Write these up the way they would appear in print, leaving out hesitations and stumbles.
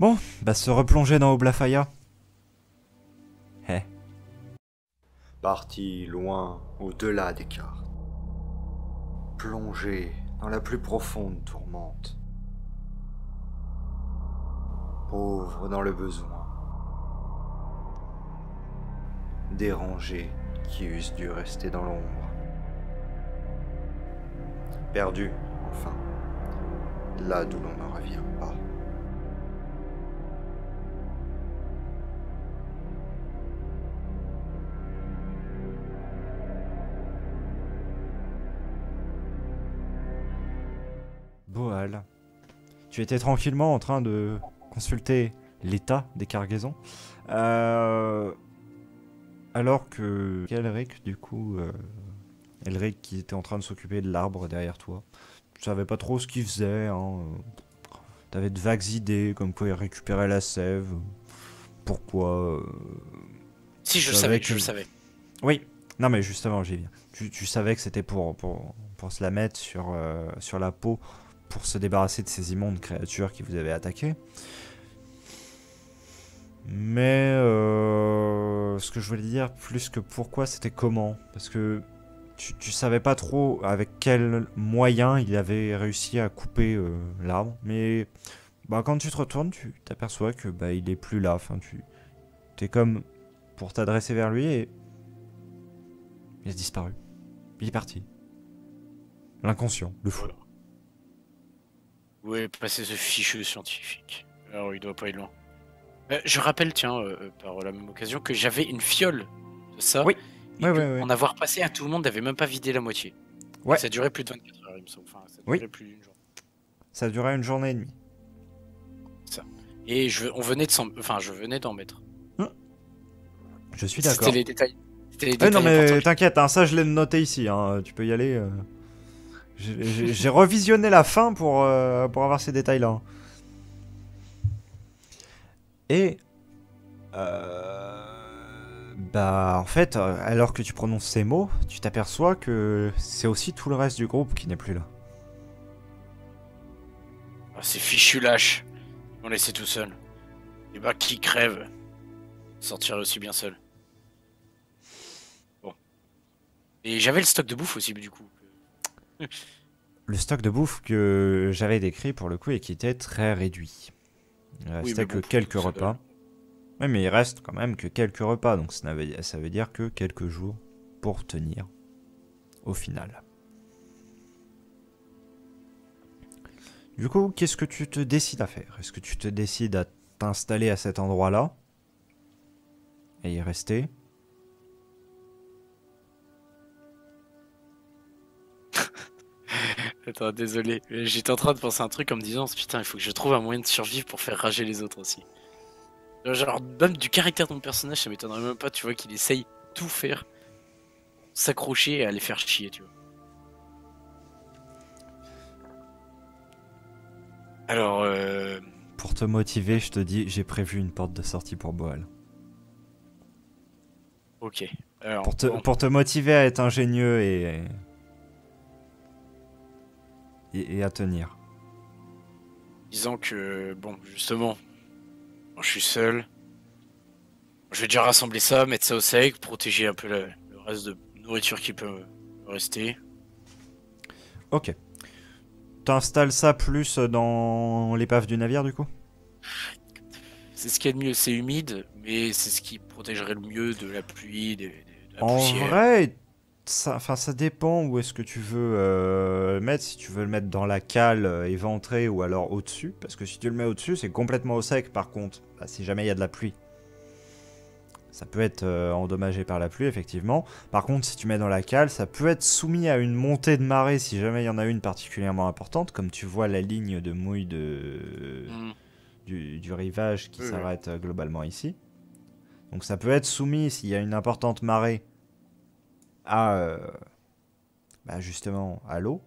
Bon, bah se replonger dans Oblafaya. Eh. Parti loin, au-delà des cartes. Plongé dans la plus profonde tourmente. Pauvre dans le besoin. Dérangé qui eussent dû rester dans l'ombre. Perdu, enfin. Là d'où l'on ne revient pas. Boal. Tu étais tranquillement en train de consulter l'état des cargaisons. Alors que Elric, du coup, Elric qui était en train de s'occuper de l'arbre derrière toi, tu savais pas trop ce qu'il faisait. Hein. T'avais de vagues idées, comme quoi il récupérait la sève. Pourquoi Si, je tu savais, que... je le savais. Oui, non mais justement, j'y viens. Tu savais que c'était pour se la mettre sur la peau, pour se débarrasser de ces immondes créatures qui vous avaient attaqué. Mais ce que je voulais dire, plus que pourquoi, c'était comment. Parce que tu savais pas trop avec quel moyen il avait réussi à couper l'arbre. Mais bah, quand tu te retournes, tu t'aperçois que bah, il est plus là. Enfin, t'es comme pour t'adresser vers lui et il a disparu. Il est parti. L'inconscient, le fou. Où est passé ce fichu scientifique? Alors, il doit pas être loin. Je rappelle, tiens, par la même occasion, que j'avais une fiole de ça. Oui. Et Ouais. en avoir passé à tout le monde n'avait même pas vidé la moitié. Ouais. Et ça durait plus de 24 heures, il me semble. Enfin, ça durait plus d'une journée. Ça durait une journée et demie. Ça. Et on venait je venais d'en mettre. Je suis d'accord. C'était les détails. Non mais t'inquiète, hein, ça je l'ai noté ici, hein, tu peux y aller. J'ai revisionné la fin pour avoir ces détails-là. Hein. Et bah en fait, alors que tu prononces ces mots, tu t'aperçois que c'est aussi tout le reste du groupe qui n'est plus là. Ah, ces fichus lâches. Ils m'ont laissé tout seul. Et bah qui crève. Sortirait aussi bien seul. Bon. Et j'avais le stock de bouffe aussi du coup. Le stock de bouffe que j'avais décrit pour le coup et qui était très réduit. C'était que quelques repas. Oui, mais il reste quand même que quelques repas, donc ça veut dire que quelques jours pour tenir au final. Du coup, qu'est-ce que tu te décides à faire? Est-ce que tu te décides à t'installer à cet endroit-là et y rester? Attends, désolé. J'étais en train de penser à un truc en me disant putain, il faut que je trouve un moyen de survivre pour faire rager les autres aussi. Genre, même du caractère de mon personnage, ça m'étonnerait même pas, tu vois, qu'il essaye tout faire, s'accrocher et aller faire chier, tu vois. Alors, Pour te motiver, je te dis, j'ai prévu une porte de sortie pour Boal. ok. Alors, Pour te motiver à être ingénieux et à tenir. Disons que, bon, justement, quand je suis seul, je vais déjà rassembler ça, mettre ça au sec, protéger un peu le reste de nourriture qui peut me rester. Ok. T'installes ça plus dans l'épave du navire, du coup? C'est ce qu'il y a de mieux, c'est humide, mais c'est ce qui protégerait le mieux de la pluie, de la En poussière. vrai, ça dépend où est-ce que tu veux le mettre. Si tu veux le mettre dans la cale éventrée ou alors au-dessus. Parce que si tu le mets au-dessus, c'est complètement au sec par contre. Bah, si jamais il y a de la pluie. Ça peut être endommagé par la pluie, effectivement. Par contre, si tu mets dans la cale, ça peut être soumis à une montée de marée si jamais il y en a une particulièrement importante. Comme tu vois la ligne de mouille du rivage qui s'arrête globalement ici. Donc ça peut être soumis s'il y a une importante marée à justement à l'eau.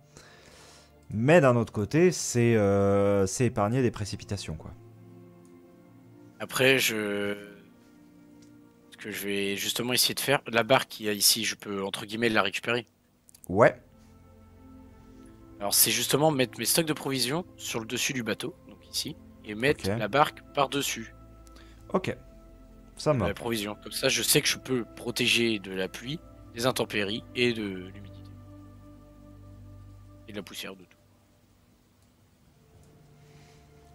Mais d'un autre côté, c'est épargner des précipitations, quoi. Après, ce que je vais justement essayer de faire, la barre qu'il y a ici, je peux entre guillemets la récupérer. Ouais. Alors c'est justement mettre mes stocks de provisions sur le dessus du bateau, donc ici, et mettre Ok. la barque par-dessus Ok. Ça la marche. provision. Comme ça, je sais que je peux protéger de la pluie, des intempéries et de l'humidité. Et de la poussière, de tout.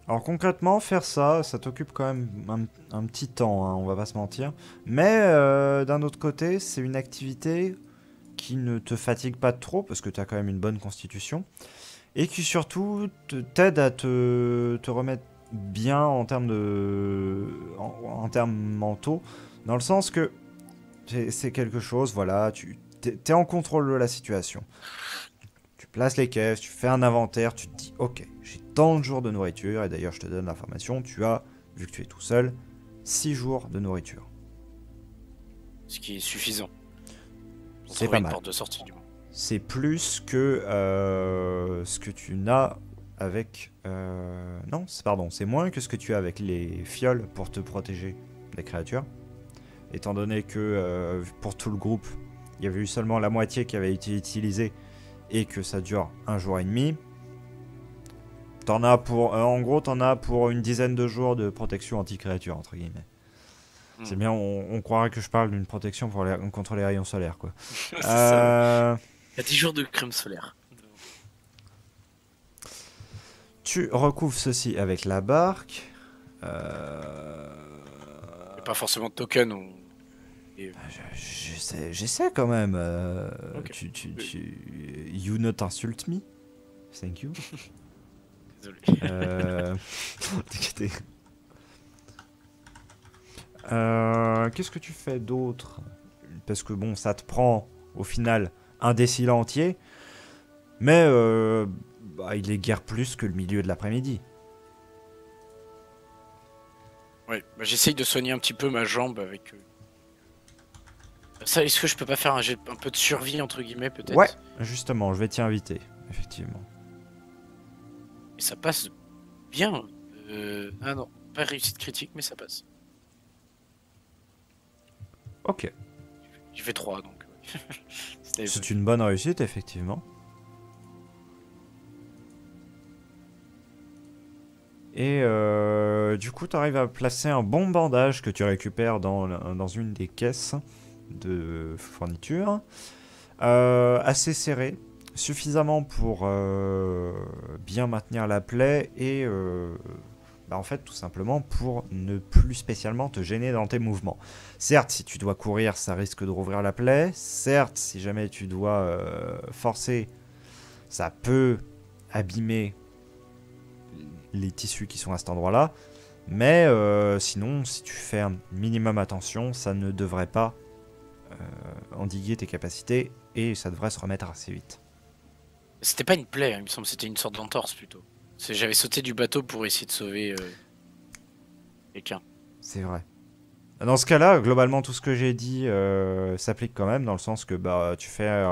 Alors concrètement, faire ça, ça t'occupe quand même un petit temps, hein, on va pas se mentir. Mais d'un autre côté, c'est une activité qui ne te fatigue pas trop, parce que tu as quand même une bonne constitution, et qui surtout t'aide à te remettre bien en termes en termes mentaux, dans le sens que c'est quelque chose, voilà, t'es en contrôle de la situation. Tu places les caisses, tu fais un inventaire, tu te dis, ok, j'ai tant de jours de nourriture, et d'ailleurs je te donne l'information, tu as, vu que tu es tout seul, 6 jours de nourriture. Ce qui est suffisant. Pour C'est trouver pas une mal. porte de sortie, du moins. C'est plus que ce que tu n'as avec... non, pardon, c'est moins que ce que tu as avec les fioles pour te protéger des créatures. Étant donné que pour tout le groupe, il y avait eu seulement la moitié qui avait été utilisée et que ça dure 1 jour et demi. T'en as pour, en gros, t'en as pour une dizaine de jours de protection anti-créature, entre guillemets. C'est bien, on croirait que je parle d'une protection contre les rayons solaires, quoi. C'est ça. Il y a 10 jours de crème solaire. Tu recouvres ceci avec la barque. Il n'y a pas forcément de token ou... J'essaie quand même. Ok. You not insult me. Thank you. Désolé. T'inquiète. Qu'est-ce que tu fais d'autre? Parce que bon, ça te prend au final un décile entier, mais il est guère plus que le milieu de l'après-midi. Ouais, bah, j'essaye de soigner un petit peu ma jambe avec... Ça, est-ce que je peux pas faire un peu de survie, entre guillemets, peut-être? Ouais, justement, je vais t'y inviter, effectivement. Et ça passe bien. Ah non, pas réussite critique, mais ça passe. Ok. J'ai fait 3, donc... C'est une bonne réussite, effectivement. Et du coup, tu arrives à placer un bon bandage que tu récupères dans une des caisses de fourniture. Assez serré, suffisamment pour bien maintenir la plaie et en fait tout simplement pour ne plus spécialement te gêner dans tes mouvements. Certes, si tu dois courir, ça risque de rouvrir la plaie. Certes, si jamais tu dois forcer, ça peut abîmer les tissus qui sont à cet endroit-là. Mais sinon, si tu fais un minimum attention, ça ne devrait pas endiguer tes capacités et ça devrait se remettre assez vite. C'était pas une plaie, hein, il me semble, c'était une sorte d'entorse plutôt. J'avais sauté du bateau pour essayer de sauver quelqu'un. C'est vrai. Dans ce cas-là, globalement, tout ce que j'ai dit s'applique quand même, dans le sens que tu fais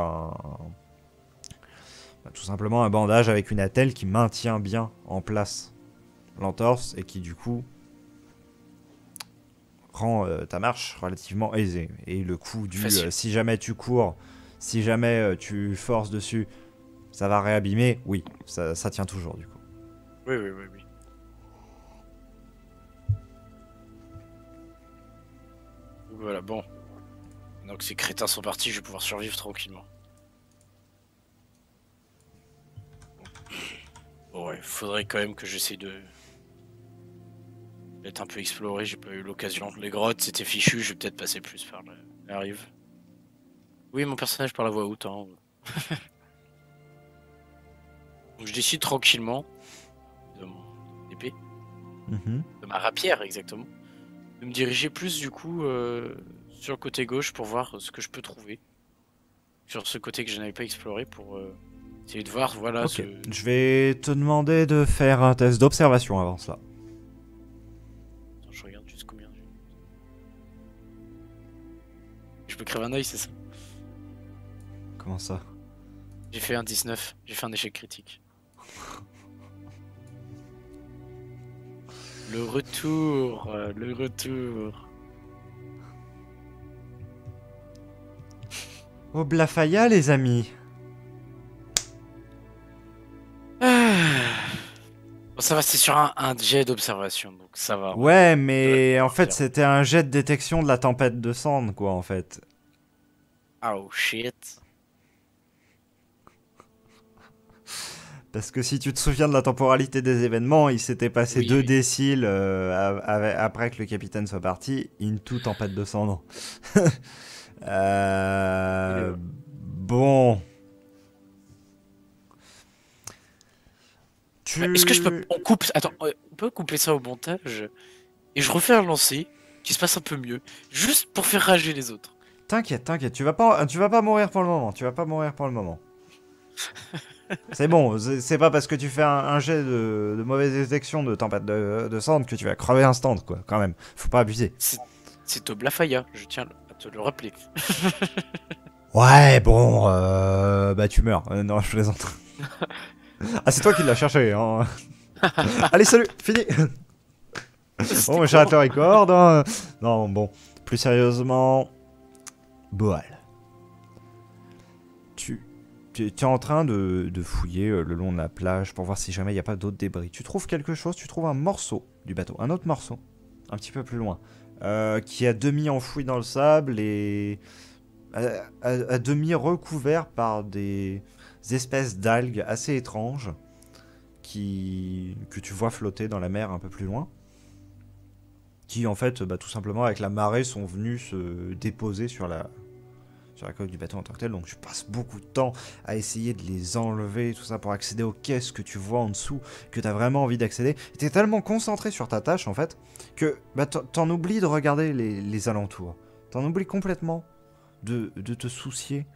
tout simplement un bandage avec une attelle qui maintient bien en place l'entorse et qui du coup rend ta marche relativement aisée. Et le coup du si jamais tu cours, si jamais tu forces dessus, ça va réabîmer, oui, ça tient toujours du coup. Oui. Voilà, bon. Maintenant que ces crétins sont partis, je vais pouvoir survivre tranquillement. Bon, ouais, faudrait quand même que j'essaie d'être un peu exploré, j'ai pas eu l'occasion. Les grottes, c'était fichu, je vais peut-être passer plus par la rive. Oui, mon personnage par la voix haute, hein. Donc je décide tranquillement de mon épée, de ma rapière exactement, de me diriger plus du coup sur le côté gauche pour voir ce que je peux trouver. Sur ce côté que je n'avais pas exploré pour essayer de voir, voilà. Ok, je vais te demander de faire un test d'observation avant cela. Attends, je regarde juste combien j'ai. Je peux crève un œil, c'est ça? Comment ça? J'ai fait un 19, j'ai fait un échec critique. Le retour. Au Blafaya, les amis. Ah. Bon, ça va, c'est sur un jet d'observation, donc ça va. Ouais, Ça mais en va fait, dire. c'était un jet de détection de la tempête de cendres, quoi, en fait. Oh shit. Parce que si tu te souviens de la temporalité des événements, il s'était passé Oui, 2 oui. déciles après que le capitaine soit parti, into tempête de cendres. Bon. Est-ce que je peux. Tu... On coupe. Attends, on peut couper ça au montage et je refais un lancer qui se passe un peu mieux, juste pour faire rager les autres. T'inquiète, t'inquiète, tu vas pas mourir pour le moment, tu vas pas mourir pour le moment. C'est bon, c'est pas parce que tu fais un jet de mauvaise détection de tempête de cendres que tu vas crever instant, quoi, quand même. Faut pas abuser. C'est Toblafaya, je tiens à te le rappeler. Ouais, bon, bah tu meurs. Non, je plaisante. Ah, c'est toi qui l'as cherché, hein. Allez, salut, fini. Bon, j'arrête le record. Hein. Non, bon, plus sérieusement, Boal. Tu es en train de fouiller le long de la plage pour voir si jamais il n'y a pas d'autres débris. Tu trouves quelque chose, tu trouves un morceau du bateau, un autre morceau, un petit peu plus loin, qui est à demi enfoui dans le sable et à demi recouvert par des espèces d'algues assez étranges que tu vois flotter dans la mer un peu plus loin. Qui en fait, bah, tout simplement avec la marée, sont venus se déposer sur la coque du bateau en tant que tel. Donc tu passes beaucoup de temps à essayer de les enlever, tout ça, pour accéder aux caisses que tu vois en dessous, que tu as vraiment envie d'accéder. Tu es tellement concentré sur ta tâche, en fait, que bah, t'en oublies de regarder les alentours. T'en oublies complètement de te soucier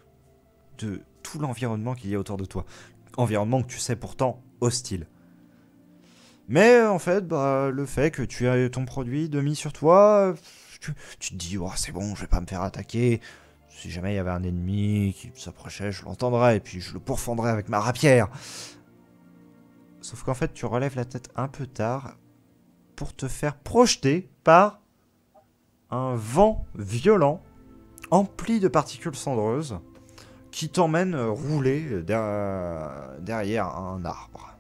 de tout l'environnement qu'il y a autour de toi. Environnement que tu sais pourtant hostile. Mais en fait, bah, le fait que tu aies ton produit de mis sur toi, tu te dis, oh, c'est bon, je vais pas me faire attaquer. Si jamais il y avait un ennemi qui s'approchait, je l'entendrais et puis je le pourfendrais avec ma rapière. Sauf qu'en fait, tu relèves la tête un peu tard pour te faire projeter par un vent violent, empli de particules cendreuses, qui t'emmène rouler derrière un arbre.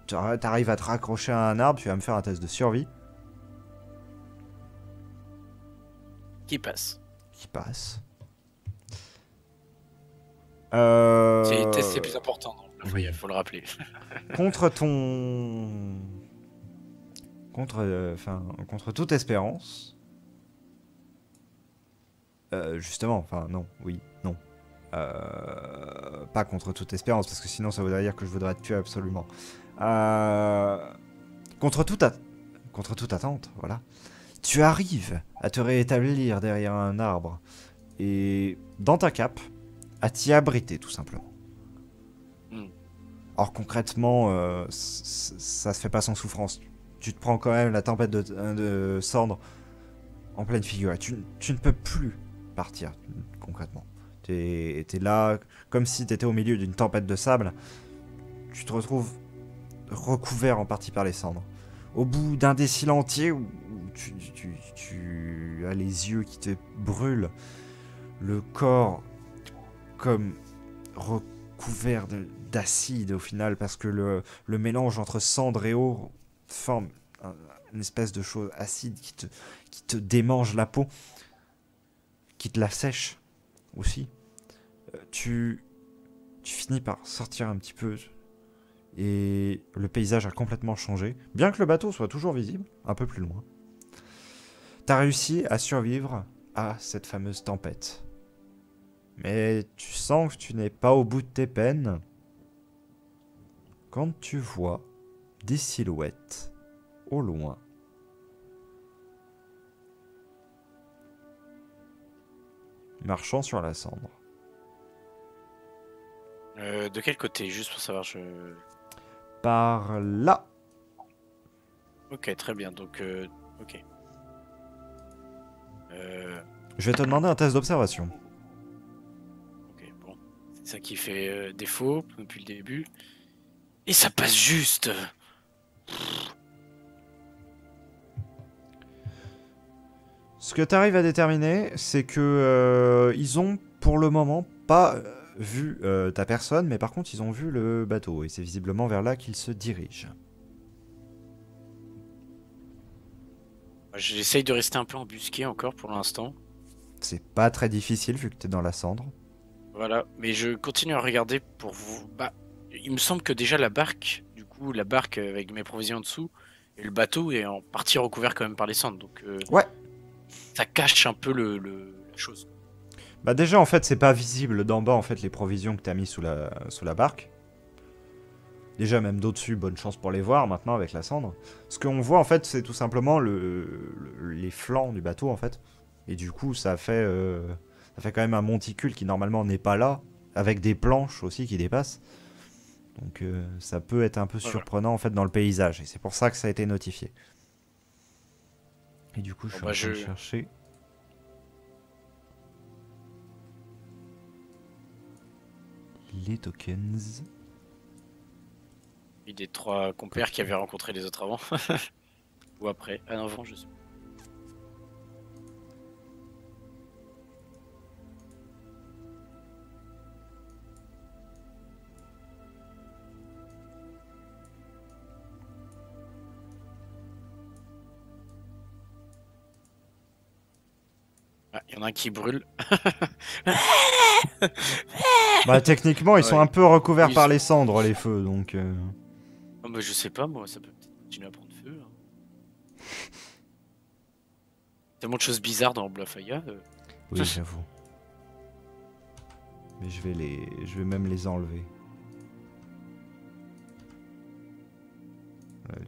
T'arrives à te raccrocher à un arbre, tu vas me faire un test de survie. Qui passe. Qui passe. C'est les tests les plus importants, Oui. il faut le rappeler. Contre ton... contre toute espérance. Justement, enfin non, oui, non. Pas contre toute espérance, parce que sinon ça voudrait dire que je voudrais te tuer absolument. Contre toute attente, voilà. Tu arrives à te rétablir derrière un arbre et dans ta cape, à t'y abriter tout simplement. Or concrètement, ça se fait pas sans souffrance. Tu te prends quand même la tempête de cendres en pleine figure. Tu ne peux plus partir concrètement. T'es là comme si t'étais au milieu d'une tempête de sable. Tu te retrouves recouvert en partie par les cendres. Au bout d'un décile entier où tu as les yeux qui te brûlent, le corps comme recouvert d'acide au final, parce que le mélange entre cendre et eau forme une espèce de chose acide qui te démange la peau, qui te la sèche aussi. Tu finis par sortir un petit peu et le paysage a complètement changé, bien que le bateau soit toujours visible, un peu plus loin. T'as réussi à survivre à cette fameuse tempête. Mais tu sens que tu n'es pas au bout de tes peines quand tu vois des silhouettes au loin. Marchant sur la cendre. De quel côté? Juste pour savoir, Par là. Ok, très bien, donc... ok. Je vais te demander un test d'observation. Ok, bon. C'est ça qui fait défaut depuis le début. Et ça passe juste. Ce que tu arrives à déterminer, c'est que ils ont pour le moment pas vu ta personne, mais par contre ils ont vu le bateau et c'est visiblement vers là qu'ils se dirigent. J'essaye de rester un peu embusqué encore pour l'instant. C'est pas très difficile vu que t'es dans la cendre. Voilà, mais je continue à regarder pour vous. Bah, il me semble que déjà la barque, du coup, la barque avec mes provisions en dessous, et le bateau est en partie recouvert quand même par les cendres, donc Ouais. ça cache un peu la chose. Bah déjà en fait c'est pas visible d'en bas en fait les provisions que t'as mis sous la barque. Déjà même d'au-dessus, bonne chance pour les voir maintenant avec la cendre. Ce qu'on voit en fait c'est tout simplement les flancs du bateau en fait. Et du coup ça fait quand même un monticule qui normalement n'est pas là, avec des planches aussi qui dépassent. Donc ça peut être un peu surprenant en fait dans le paysage. Et c'est pour ça que ça a été notifié. Et du coup je suis en train de chercher... les tokens. Il y a des 3 compères qui avaient rencontré les autres avant. Ou après. Ah non, avant, je sais. Ah, il y en a un qui brûle. Bah techniquement ils sont un peu recouverts par les cendres les feux donc... Oh, bah, je sais pas moi, ça peut peut-être continuer à prendre feu. Hein. Tellement de choses bizarres dans Blafaya. Oui j'avoue. Mais je vais même les enlever.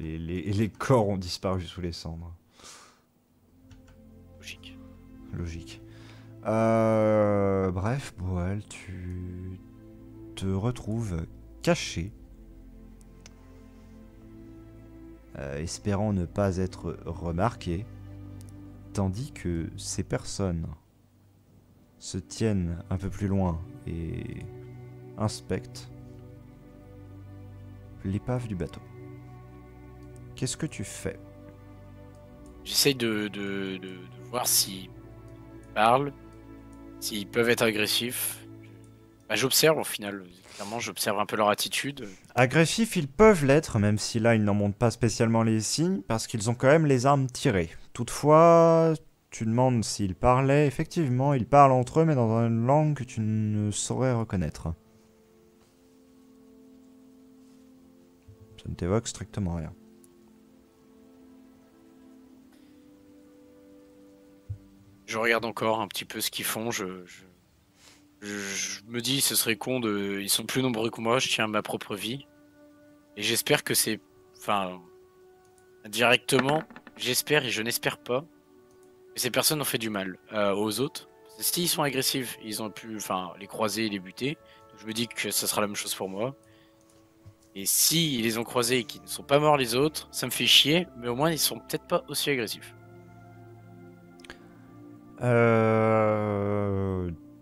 Les corps ont disparu sous les cendres. Logique. Logique. Bref, Boal, tu te retrouves caché. Espérant ne pas être remarqué. Tandis que ces personnes se tiennent un peu plus loin et inspectent l'épave du bateau. Qu'est-ce que tu fais? J'essaye de voir s'ils parlent, s'ils peuvent être agressifs. Bah, j'observe au final. Clairement, j'observe un peu leur attitude. Agressifs, ils peuvent l'être, même si là, ils n'en montrent pas spécialement les signes, parce qu'ils ont quand même les armes tirées. Toutefois, tu demandes s'ils parlaient. Effectivement, ils parlent entre eux, mais dans une langue que tu ne saurais reconnaître. Ça ne t'évoque strictement rien. Je regarde encore un petit peu ce qu'ils font. Je me dis, ce serait con de. Ils sont plus nombreux que moi. Je tiens à ma propre vie. Et j'espère que c'est. Enfin. Directement, j'espère et je n'espère pas que ces personnes ont fait du mal aux autres. S'ils sont agressifs, ils ont pu les croiser et les buter. Donc je me dis que ça sera la même chose pour moi. Et si ils les ont croisés et qu'ils ne sont pas morts les autres, ça me fait chier, mais au moins ils sont peut-être pas aussi agressifs.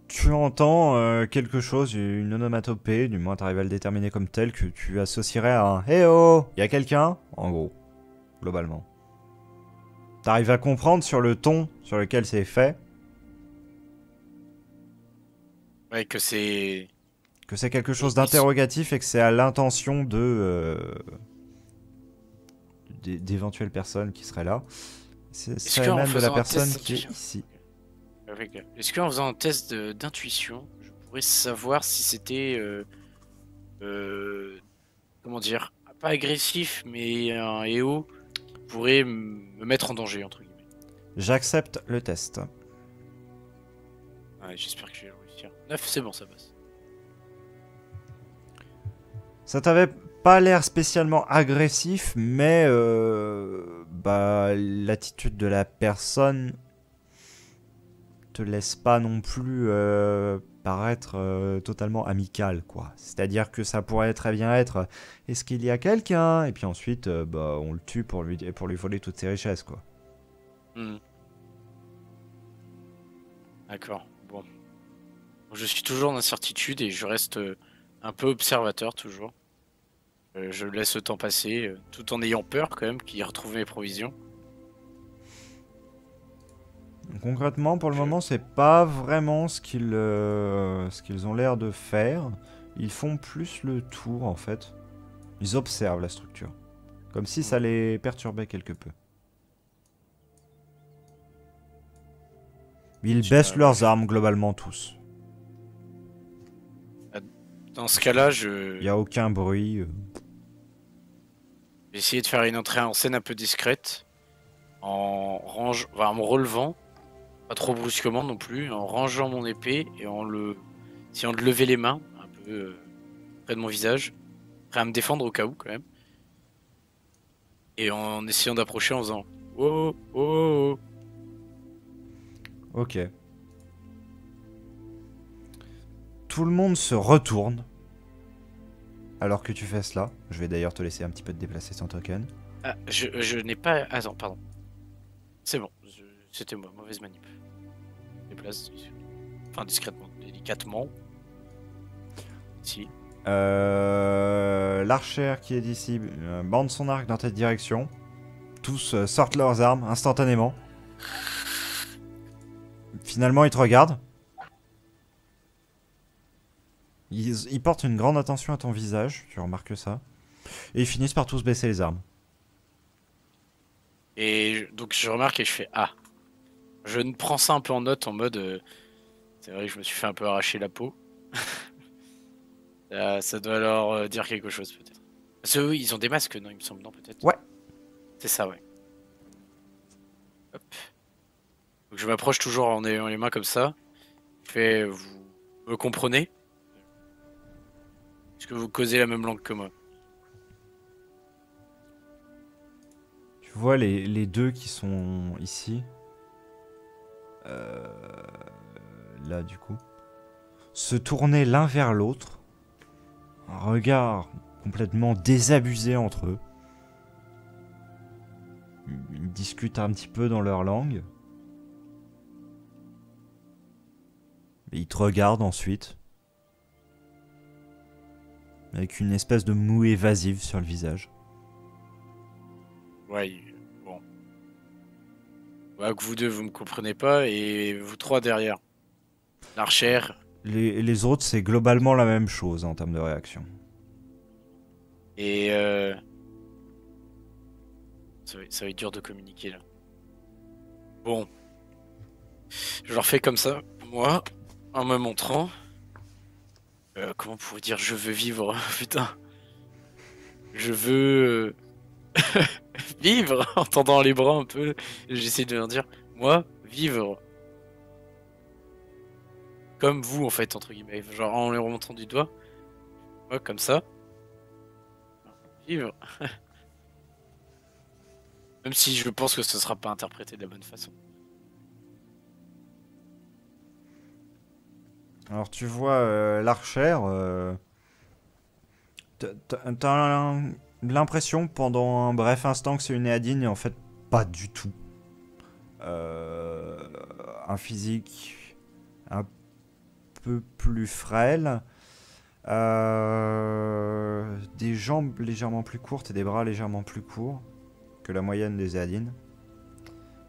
Tu entends quelque chose, une onomatopée, du moins tu arrives à le déterminer comme tel, que tu associerais à un « Hey oh, y a quelqu'un ?» en gros, globalement. T'arrives à comprendre sur le ton sur lequel c'est fait. Ouais, que c'est... Que c'est quelque chose d'interrogatif et que c'est à l'intention d'éventuelles personnes qui seraient là. C'est même de la personne qui est ici. Est-ce qu'en faisant un test d'intuition, je pourrais savoir si c'était... comment dire, pas agressif, mais un EO pourrait me mettre en danger, entre guillemets. J'accepte le test. Ouais, j'espère que je vais réussir. 9, c'est bon, ça passe. Ça t'avait pas l'air spécialement agressif, mais l'attitude de la personne te laisse pas non plus paraître totalement amical, quoi. C'est-à-dire que ça pourrait très bien être est-ce qu'il y a quelqu'un? Et puis ensuite, on le tue pour lui voler toutes ses richesses, quoi. D'accord, bon. Je suis toujours en incertitude et je reste un peu observateur, toujours. Je laisse le temps passer, tout en ayant peur, quand même, qu'il retrouve mes provisions. Concrètement, pour le moment, c'est pas vraiment ce qu'ils ont l'air de faire. Ils font plus le tour, en fait. Ils observent la structure. Comme si ça les perturbait quelque peu. Ils baissent leurs armes globalement tous. Dans ce cas-là, Il n'y a aucun bruit. J'ai essayé de faire une entrée en scène un peu discrète, en me relevant, pas trop brusquement non plus, en rangeant mon épée et essayant de lever les mains un peu près de mon visage, prêt à me défendre au cas où quand même, et en essayant d'approcher en faisant oh oh oh. Ok. Tout le monde se retourne alors que tu fais cela. Je vais d'ailleurs te laisser un petit peu te déplacer ton token. Ah, je n'ai pas. Attends, pardon. C'est bon, c'était moi, mauvaise manip. Je déplace. Enfin, discrètement, délicatement. Si. L'archer qui est d'ici bande son arc dans ta direction. Tous sortent leurs armes instantanément. Finalement, ils te regardent. Ils portent une grande attention à ton visage, tu remarques ça. Et ils finissent par tous baisser les armes. Et donc je remarque et je fais ah. Je ne prends ça un peu en note en mode. C'est vrai que je me suis fait un peu arracher la peau. Ça doit leur dire quelque chose peut-être. Parce que eux, ils ont des masques, non, il me semble, non peut-être. Ouais. C'est ça, ouais. Hop. Donc je m'approche toujours en ayant les mains comme ça. Je fais, vous me comprenez? Est-ce que vous causez la même langue que moi? Tu vois les deux qui sont ici. Là, du coup. Se tourner l'un vers l'autre. Un regard complètement désabusé entre eux. Ils discutent un petit peu dans leur langue. Et ils te regardent ensuite. Avec une espèce de moue évasive sur le visage. Ouais, bon. Ouais, que vous deux, vous me comprenez pas, et vous trois derrière. L'archer. Les autres, c'est globalement la même chose en termes de réaction. Et ça va être dur de communiquer là. Bon. Je leur fais comme ça, moi, en me montrant. Comment pour dire je veux vivre, putain. Je veux vivre en tendant les bras un peu. J'essaie de leur dire, moi, vivre. Comme vous en fait, entre guillemets. Genre en les remontant du doigt. Moi, comme ça. Vivre. Même si je pense que ce sera pas interprété de la bonne façon. Alors tu vois l'archer, t'as l'impression pendant un bref instant que c'est une Eadine et en fait pas du tout. Un physique un peu plus frêle, des jambes légèrement plus courtes et des bras légèrement plus courts que la moyenne des Eadines.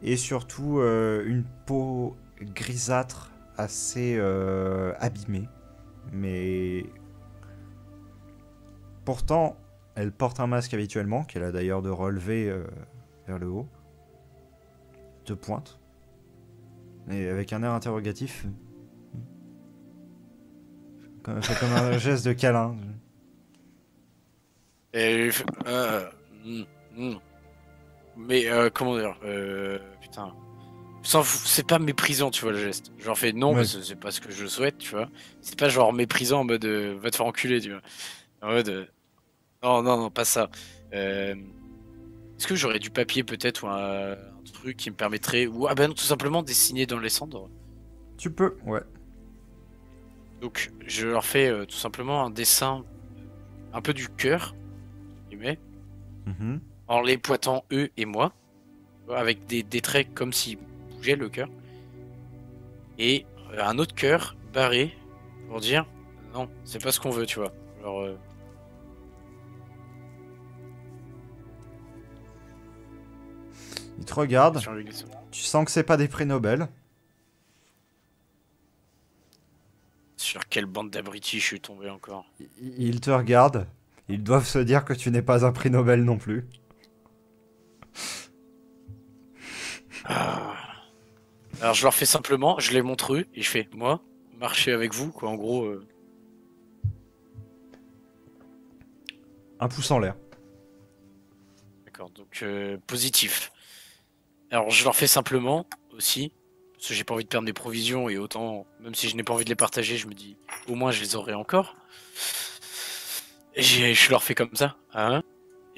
Et surtout une peau grisâtre assez abîmée, mais pourtant elle porte un masque habituellement qu'elle a d'ailleurs de relever vers le haut, de pointe, et avec un air interrogatif, fait comme un geste de câlin. Et mais comment dire, putain. C'est pas méprisant, tu vois, le geste. Genre, fais non, Ouais. parce que c'est pas ce que je souhaite, tu vois. C'est pas genre méprisant en mode va te faire enculer, tu vois. En mode non, non, non, pas ça. Est-ce que j'aurais du papier peut-être ou un truc qui me permettrait. Ou ah ben non, tout simplement dessiner dans les cendres. Tu peux, ouais. Donc, je leur fais tout simplement un dessin un peu du cœur, guillemets, en les pointant eux et moi, avec des traits comme si bougeait le cœur, et un autre cœur barré pour dire non, c'est pas ce qu'on veut, tu vois. Genre, Il te regarde, tu sens que c'est pas des prix Nobel. Sur quelle bande d'abrutis je suis tombé encore. Ils te regardent, ils doivent se dire que tu n'es pas un prix Nobel non plus. Alors je leur fais simplement, je les montre eux, et je fais, moi, marcher avec vous, quoi, en gros. Un pouce en l'air. D'accord, donc positif. Alors je leur fais simplement, aussi, parce que j'ai pas envie de perdre mes provisions, et autant, même si je n'ai pas envie de les partager, je me dis, au moins je les aurai encore. Et je leur fais comme ça, hein,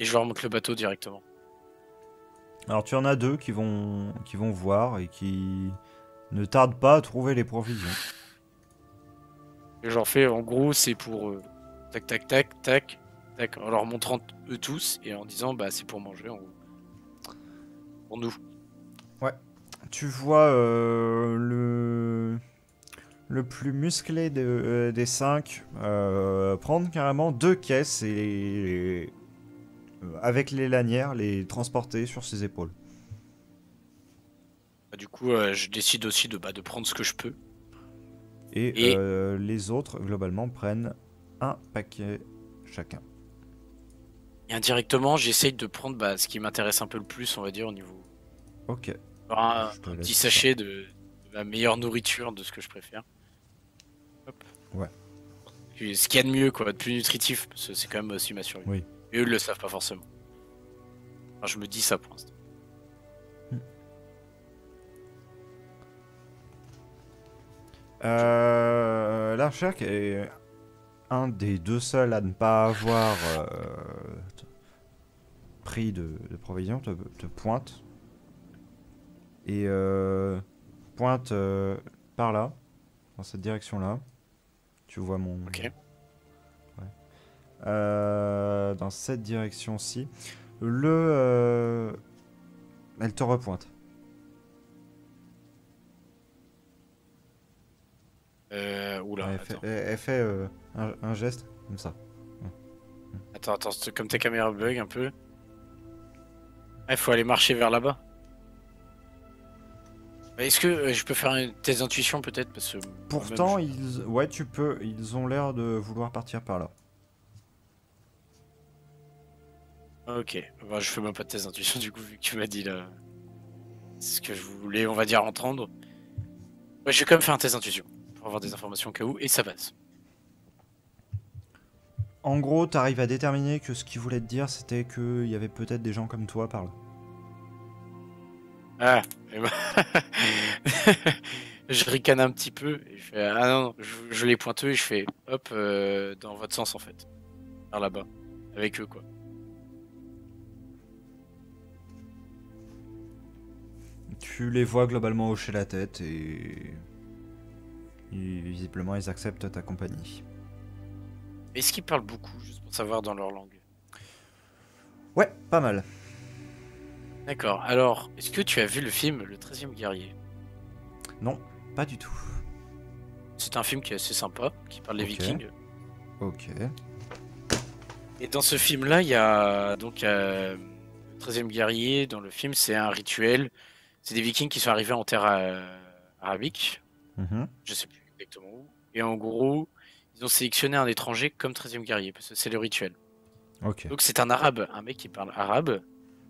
et je leur montre le bateau directement. Alors tu en as deux qui vont voir et qui ne tardent pas à trouver les provisions. Et je leur fais, en gros, c'est pour tac, tac, tac, tac, tac, en leur montrant eux tous, et en disant, bah c'est pour manger, en gros. Pour nous. Tu vois le plus musclé des cinq prendre carrément 2 caisses et avec les lanières les transporter sur ses épaules. Bah, du coup, je décide aussi de prendre ce que je peux. Et, Et- les autres globalement prennent un paquet chacun. Et indirectement, j'essaye de prendre bah, ce qui m'intéresse un peu le plus, on va dire, au niveau. Ok. Un, Je te un laisse petit ça. sachet de ma meilleure nourriture, de ce que je préfère. Hop. Ouais. Puis, ce qu'il y a de mieux, quoi, de plus nutritif, parce que c'est quand même aussi ma survie. Oui. Et eux le savent pas forcément. Enfin, je me dis ça pour l'instant. L'archère est un des deux seuls à ne pas avoir pris de provisions te pointe et pointe par là, dans cette direction-là. Tu vois mon... Ok. dans cette direction-ci. Elle te repointe. Oula, Elle fait, attends. elle fait un geste comme ça. Attends, comme ta caméra bug un peu. Il faut aller marcher vers là-bas. Est-ce que je peux faire une test d'intuition peut-être parce que Pourtant, moi-même, ouais, tu peux. Ils ont l'air de vouloir partir par là. Ok, bah, je fais même pas de test d'intuition du coup vu que tu m'as dit là. C'est ce que je voulais, on va dire, entendre. Ouais, je vais quand même faire un test d'intuition pour avoir des informations au cas où et ça passe. En gros, t'arrives à déterminer que ce qu'ils voulaient te dire, c'était qu'il y avait peut-être des gens comme toi par là. Ah, et bah... je ricane un petit peu et je fais ah non, je les pointe eux et je fais hop dans votre sens en fait, vers là-bas, avec eux quoi. Tu les vois globalement hocher la tête visiblement ils acceptent ta compagnie. Est-ce qu'ils parlent beaucoup juste pour savoir dans leur langue? Ouais, pas mal. D'accord. Alors, est-ce que tu as vu le film Le 13e guerrier? Non, pas du tout. C'est un film qui est assez sympa, qui parle des Ok. Vikings. Ok. Et dans ce film-là, il y a donc le 13e guerrier. Dans le film, c'est un rituel. C'est des Vikings qui sont arrivés en terre arabique. Mhm. Je sais plus exactement où. Et en gros, ils ont sélectionné un étranger comme 13e guerrier, parce que c'est le rituel. Ok. Donc c'est un arabe, un mec qui parle arabe.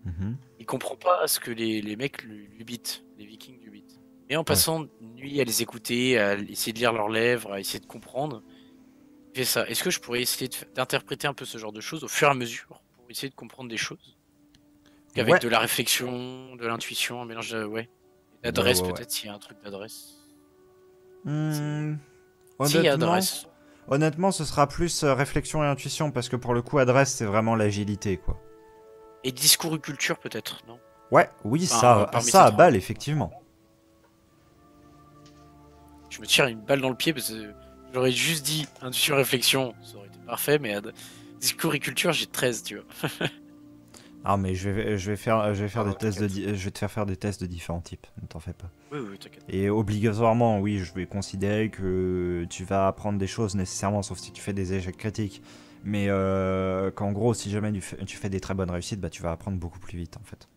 Mhm. Il comprend pas ce que les mecs lui bitent, les Vikings lui bitent. Mais en passant une nuit à les écouter, à essayer de lire leurs lèvres, à essayer de comprendre, il fait ça. Est-ce que je pourrais essayer d'interpréter un peu ce genre de choses au fur et à mesure pour essayer de comprendre des choses? Avec Ouais. de la réflexion, de l'intuition, un mélange de... Ouais. Ouais, D'adresse ouais, ouais. peut-être, s'il y a un truc d'adresse. Hmm, S'il y a honnêtement, adresse. honnêtement, ce sera plus réflexion et intuition parce que pour le coup, adresse, c'est vraiment l'agilité, quoi. Et discours et culture peut-être, non? Ouais, oui, Enfin, parmi ça ces à trois. balle, effectivement. Je me tire une balle dans le pied parce que j'aurais juste dit intuition réflexion, ça aurait été parfait, mais discours et culture, j'ai 13, tu vois. Ah, mais je vais faire Ah, des tests de, t'inquiète. je vais te faire faire des tests de différents types, ne t'en fais pas. Oui, oui, t'inquiète. Et obligatoirement, oui, je vais considérer que tu vas apprendre des choses nécessairement, sauf si tu fais des échecs critiques. Mais qu'en gros, si jamais tu fais des très bonnes réussites, bah tu vas apprendre beaucoup plus vite, en fait.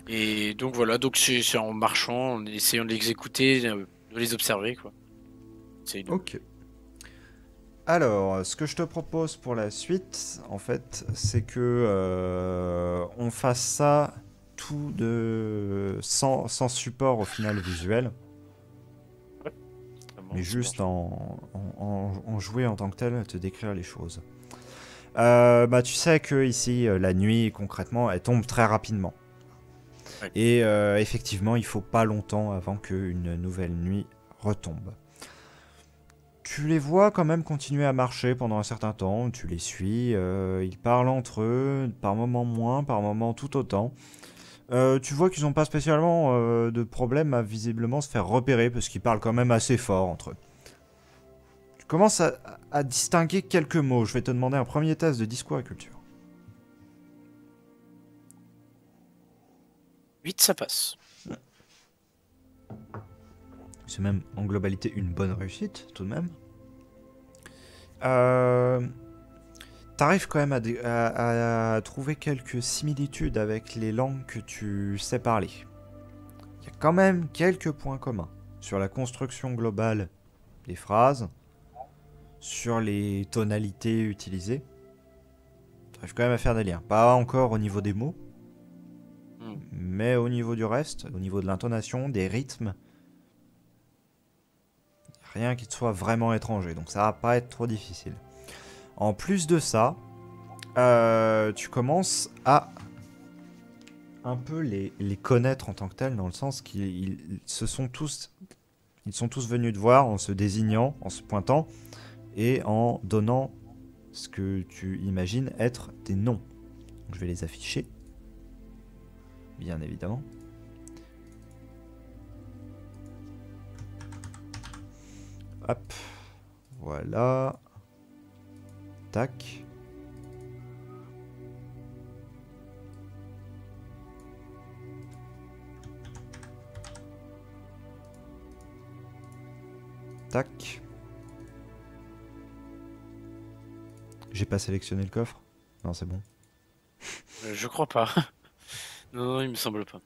Et donc voilà, donc c'est en marchant, en essayant de les exécuter, de les observer, quoi. C'est Ok. Alors, ce que je te propose pour la suite, en fait, c'est que on fasse ça tout de... sans support au final visuel, mais juste en jouer en tant que tel, te décrire les choses. Bah, tu sais que ici, la nuit, concrètement, elle tombe très rapidement. Ouais. Et effectivement, il faut pas longtemps avant qu'une nouvelle nuit retombe. Tu les vois quand même continuer à marcher pendant un certain temps, tu les suis, ils parlent entre eux, par moments moins, par moments tout autant. Tu vois qu'ils n'ont pas spécialement de problème à visiblement se faire repérer, parce qu'ils parlent quand même assez fort entre eux. Tu commences à distinguer quelques mots. Je vais te demander un premier test de discours et culture. 8, ça passe. C'est même en globalité une bonne réussite, tout de même. T'arrives quand même à trouver quelques similitudes avec les langues que tu sais parler. Il y a quand même quelques points communs sur la construction globale des phrases, sur les tonalités utilisées. T'arrives quand même à faire des liens. Pas encore au niveau des mots, mais au niveau du reste, au niveau de l'intonation, des rythmes. Rien qui te soit vraiment étranger, donc ça va pas être trop difficile. En plus de ça, tu commences à un peu les connaître en tant que tels, dans le sens qu'ils sont tous venus te voir en se désignant, en se pointant, et en donnant ce que tu imagines être des noms. Donc, je vais les afficher, bien évidemment. Hop, voilà. Tac. Tac. J'ai pas sélectionné le coffre? Non, c'est bon. Je crois pas. Non, il me semble pas.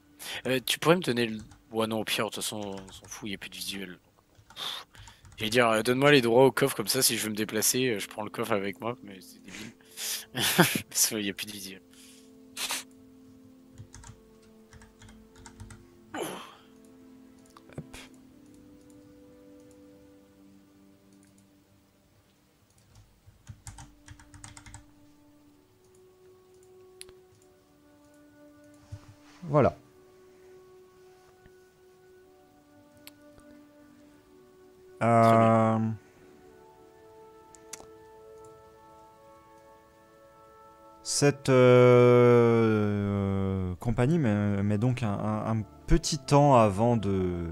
Tu pourrais me donner le... Ouais, non, au pire, de toute façon, on s'en fout, il n'y a plus de visuel. J'allais dire, donne-moi les droits au coffre, comme ça, si je veux me déplacer, je prends le coffre avec moi, mais c'est débile. Parce qu'il n'y a plus de visuel. Hop. Voilà. Cette compagnie met donc un petit temps avant de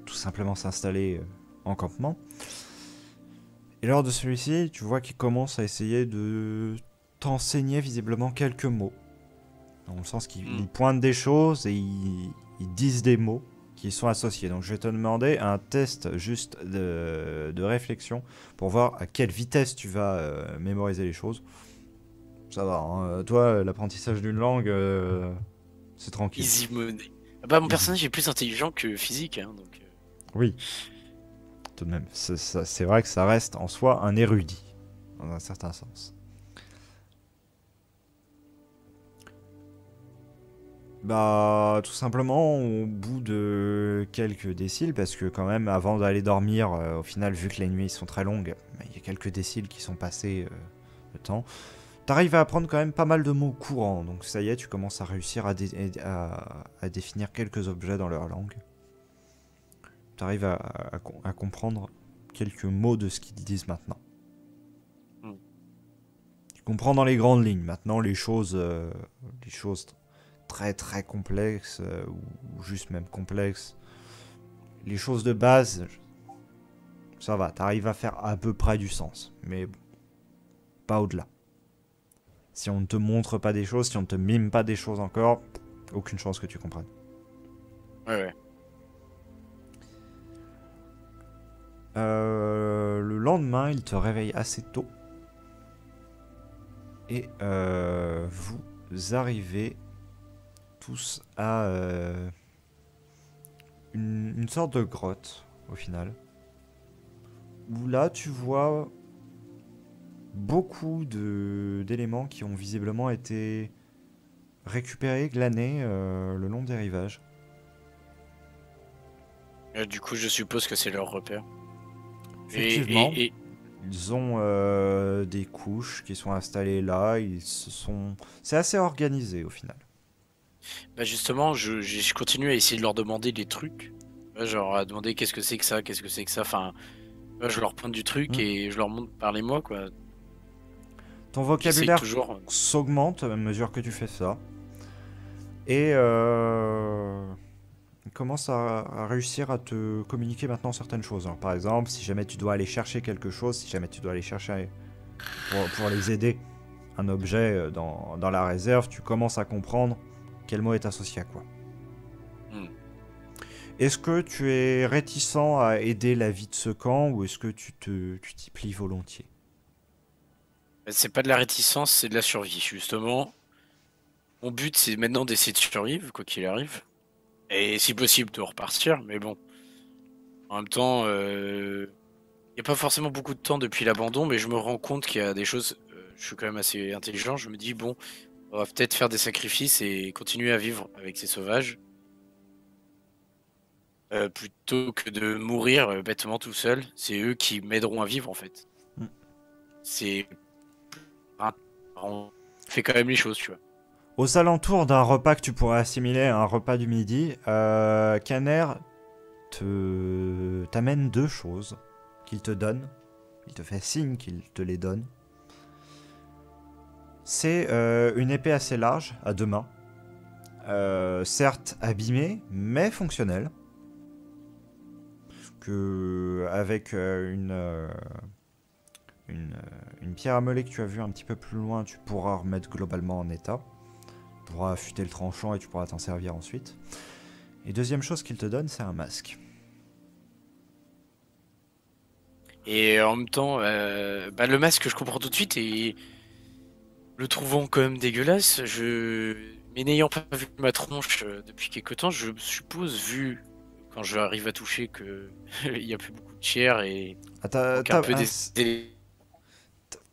tout simplement s'installer en campement. Et lors de celui-ci, tu vois qu'il commence à essayer de t'enseigner visiblement quelques mots. Dans le sens qu'ils pointent des choses et ils disent des mots qui sont associés. Donc je vais te demander un test juste de réflexion pour voir à quelle vitesse tu vas mémoriser les choses. Ça va, hein. Toi, l'apprentissage d'une langue, c'est tranquille. Easy money. Bah, mon Easy. personnage est plus intelligent que physique, hein, donc... Oui. Tout de même, c'est vrai que ça reste en soi un érudit, dans un certain sens. Bah, tout simplement, au bout de quelques déciles, parce que quand même, avant d'aller dormir, au final, vu que les nuits sont très longues, il y a quelques déciles qui sont passés le temps, t'arrives à apprendre quand même pas mal de mots courants, donc ça y est, tu commences à réussir à définir quelques objets dans leur langue. T'arrives à comprendre quelques mots de ce qu'ils disent maintenant. Tu comprends dans les grandes lignes, maintenant les choses très très complexes, ou juste même complexes, les choses de base, ça va, t'arrives à faire à peu près du sens, mais bon, pas au-delà. Si on ne te montre pas des choses, si on ne te mime pas des choses encore, aucune chance que tu comprennes. Ouais. Le lendemain, il te réveille assez tôt. Et vous arrivez tous à une sorte de grotte, au final. Où là, tu vois beaucoup d'éléments qui ont visiblement été récupérer, glaner le long des rivages. Du coup, je suppose que c'est leur repère. Effectivement, Et ils ont des couches qui sont installées là. C'est assez organisé au final. bah justement, je continue à essayer de leur demander des trucs. Ouais, genre à demander qu'est-ce que c'est que ça, qu'est-ce que c'est que ça. Enfin, ouais, je leur pointe du truc Mm. et je leur montre parlez-moi quoi. Ton J'essaye vocabulaire toujours. s'augmente à mesure que tu fais ça. Et commence à réussir à te communiquer maintenant certaines choses. Alors, par exemple, si jamais tu dois aller chercher quelque chose, si jamais tu dois aller chercher pour les aider un objet dans la réserve, tu commences à comprendre quel mot est associé à quoi. Hmm. Est-ce que tu es réticent à aider la vie de ce camp ou est-ce que tu t'y plies volontiers? C'est pas de la réticence, c'est de la survie justement. Mon but c'est maintenant d'essayer de survivre quoi qu'il arrive. Et si possible de repartir, mais bon. En même temps, y a pas forcément beaucoup de temps depuis l'abandon, mais je me rends compte qu'il y a des choses. Je suis quand même assez intelligent. Je me dis bon, on va peut-être faire des sacrifices et continuer à vivre avec ces sauvages. Plutôt que de mourir bêtement tout seul. C'est eux qui m'aideront à vivre en fait. Mm. C'est. On fait quand même les choses, tu vois. Aux alentours d'un repas que tu pourrais assimiler à un repas du midi, Caner t'amène deux choses qu'il te donne. Il te fait signe qu'il te les donne. C'est une épée assez large, à deux mains. Certes abîmée, mais fonctionnelle. Avec une pierre à meuler que tu as vue un petit peu plus loin, tu pourras remettre globalement en état. Tu pourras affûter le tranchant et tu pourras t'en servir ensuite. Et deuxième chose qu'il te donne, c'est un masque. Et en même temps, le masque, je comprends tout de suite et le trouvant quand même dégueulasse, mais n'ayant pas vu ma tronche depuis quelque temps, je suppose, vu quand j'arrive à toucher que il y a plus beaucoup de chair et Ah, manque un peu des.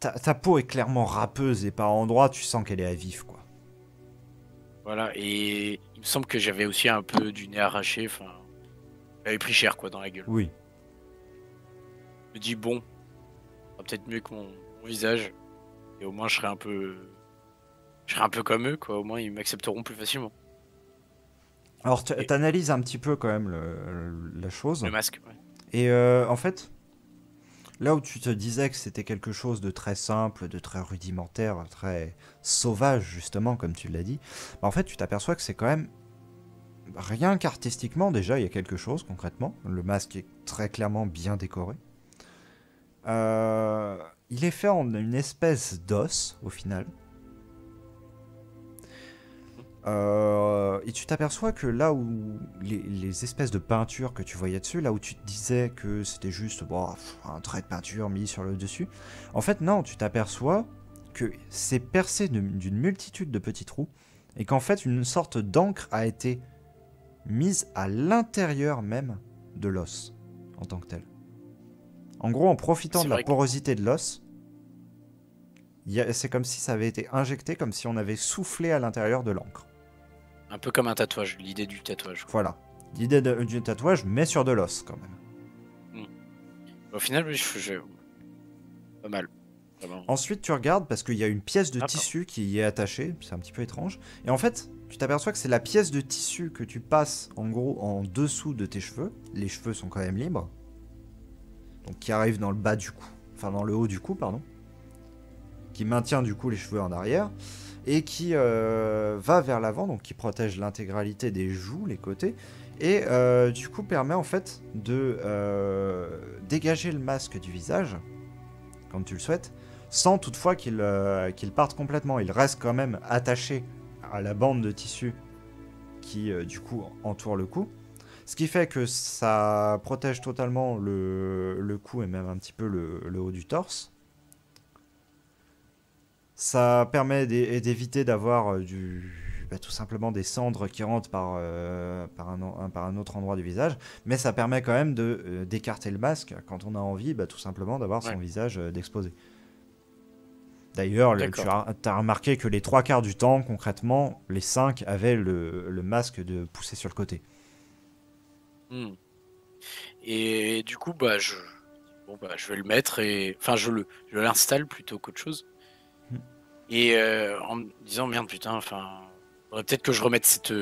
ta peau est clairement râpeuse et par endroits tu sens qu'elle est à vif quoi. Voilà, et il me semble que j'avais aussi un peu du nez arraché, enfin, j'avais pris cher quoi dans la gueule. Oui. Je me dis bon, ça va peut-être mieux que mon visage, et au moins je serai un peu comme eux quoi, au moins ils m'accepteront plus facilement. Alors Et t'analyses un petit peu quand même la chose. le masque, ouais. Et en fait, là où tu te disais que c'était quelque chose de très simple, de très rudimentaire, très sauvage justement comme tu l'as dit, bah en fait tu t'aperçois que c'est quand même rien qu'artistiquement déjà il y a quelque chose concrètement. Le masque est très clairement bien décoré. Il est fait en une espèce d'os au final. Et tu t'aperçois que là où les espèces de peintures que tu voyais dessus, là où tu te disais que c'était juste un trait de peinture mis sur le dessus, en fait non, tu t'aperçois que c'est percé d'une multitude de petits trous et qu'en fait une sorte d'encre a été mise à l'intérieur même de l'os en tant que tel. En gros, en profitant C'est de la vrai que porosité de l'os, c'est comme si ça avait été injecté, comme si on avait soufflé à l'intérieur de l'encre. un peu comme un tatouage, l'idée du tatouage. Voilà. L'idée du tatouage, mais sur de l'os quand même. Au final, oui, pas mal. Vraiment. Ensuite, tu regardes parce qu'il y a une pièce de Ah, tissu qui y est attachée. C'est un petit peu étrange. Et en fait, tu t'aperçois que c'est la pièce de tissu que tu passes en gros en dessous de tes cheveux. Les cheveux sont quand même libres. Donc qui arrive dans le bas du cou. Enfin, dans le haut du cou, pardon. Qui maintient du coup les cheveux en arrière. Et qui va vers l'avant, donc qui protège l'intégralité des joues, les côtés, et du coup permet en fait de dégager le masque du visage, comme tu le souhaites, sans toutefois qu'il parte complètement. Il reste quand même attaché à la bande de tissu qui du coup entoure le cou, ce qui fait que ça protège totalement le cou et même un petit peu le haut du torse. Ça permet d'éviter d'avoir tout simplement des cendres qui rentrent par un autre endroit du visage, mais ça permet quand même d'écarter le masque quand on a envie tout simplement d'avoir son ouais. visage d'exposé. D'ailleurs, D'accord. tu as remarqué que les 3 quarts du temps, concrètement, les 5 avaient le masque de poussé sur le côté. Hmm. Et du coup, bah, bon, bah, je vais le mettre et. Enfin, je l'installe plutôt qu'autre chose. Hmm. Et en me disant, merde, putain, enfin. Faudrait peut-être que je remette cette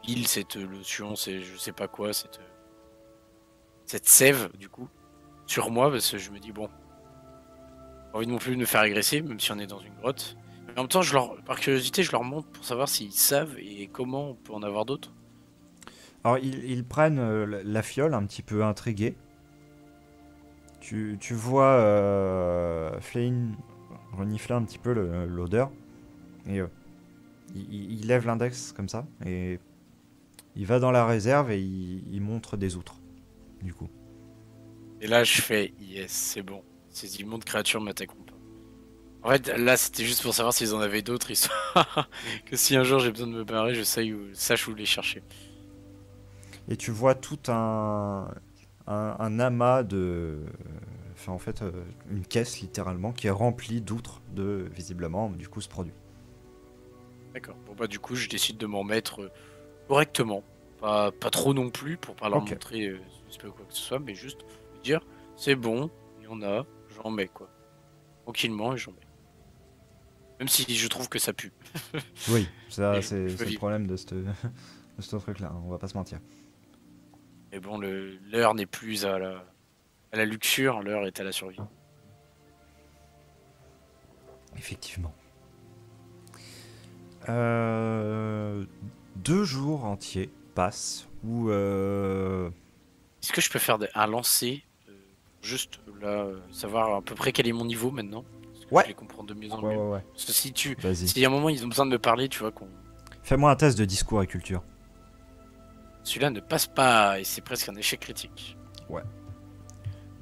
huile, cette lotion, je sais pas quoi, cette sève, du coup, sur moi, parce que je me dis, bon, pas envie non plus de me faire agresser, même si on est dans une grotte. Mais en même temps, par curiosité, je leur montre pour savoir s'ils savent et comment on peut en avoir d'autres. Alors, ils prennent la fiole, un petit peu intrigués. Tu vois Flynn renifler un petit peu l'odeur. Et il lève l'index comme ça. Et il va dans la réserve et il montre des outres, du coup. Et là, je fais, yes, c'est bon. Ces immondes créatures m'attaqueront pas. En fait, là, c'était juste pour savoir s'ils en avaient d'autres, histoire que si un jour j'ai besoin de me barrer, sache où les chercher. Et tu vois tout un amas de. Enfin, en fait, une caisse littéralement qui est remplie d'outres de, visiblement, du coup, ce produit. D'accord. Bon, bah, du coup, je décide de m'en mettre correctement. Pas trop non plus, pour pas leur Ok. montrer suspect ou quoi que ce soit, mais juste dire, c'est bon, il y en a, j'en mets, quoi. Tranquillement, et j'en mets. Même si je trouve que ça pue. Oui, ça, Mais je peux c'est le vivre. problème de ce truc-là, hein, on va pas se mentir. Mais bon, l'heure n'est plus à la luxure, l'heure est à la survie. Effectivement. Euh, 2 jours entiers passent où. Est-ce que je peux faire un lancer juste là, savoir à peu près quel est mon niveau maintenant? Parce que je Ouais, les comprends de mieux en ouais, mieux. ouais, ouais. Parce que Vas-y. si à un moment ils ont besoin de me parler, tu vois, Fais-moi un test de discours et culture. celui-là ne passe pas et c'est presque un échec critique. Ouais.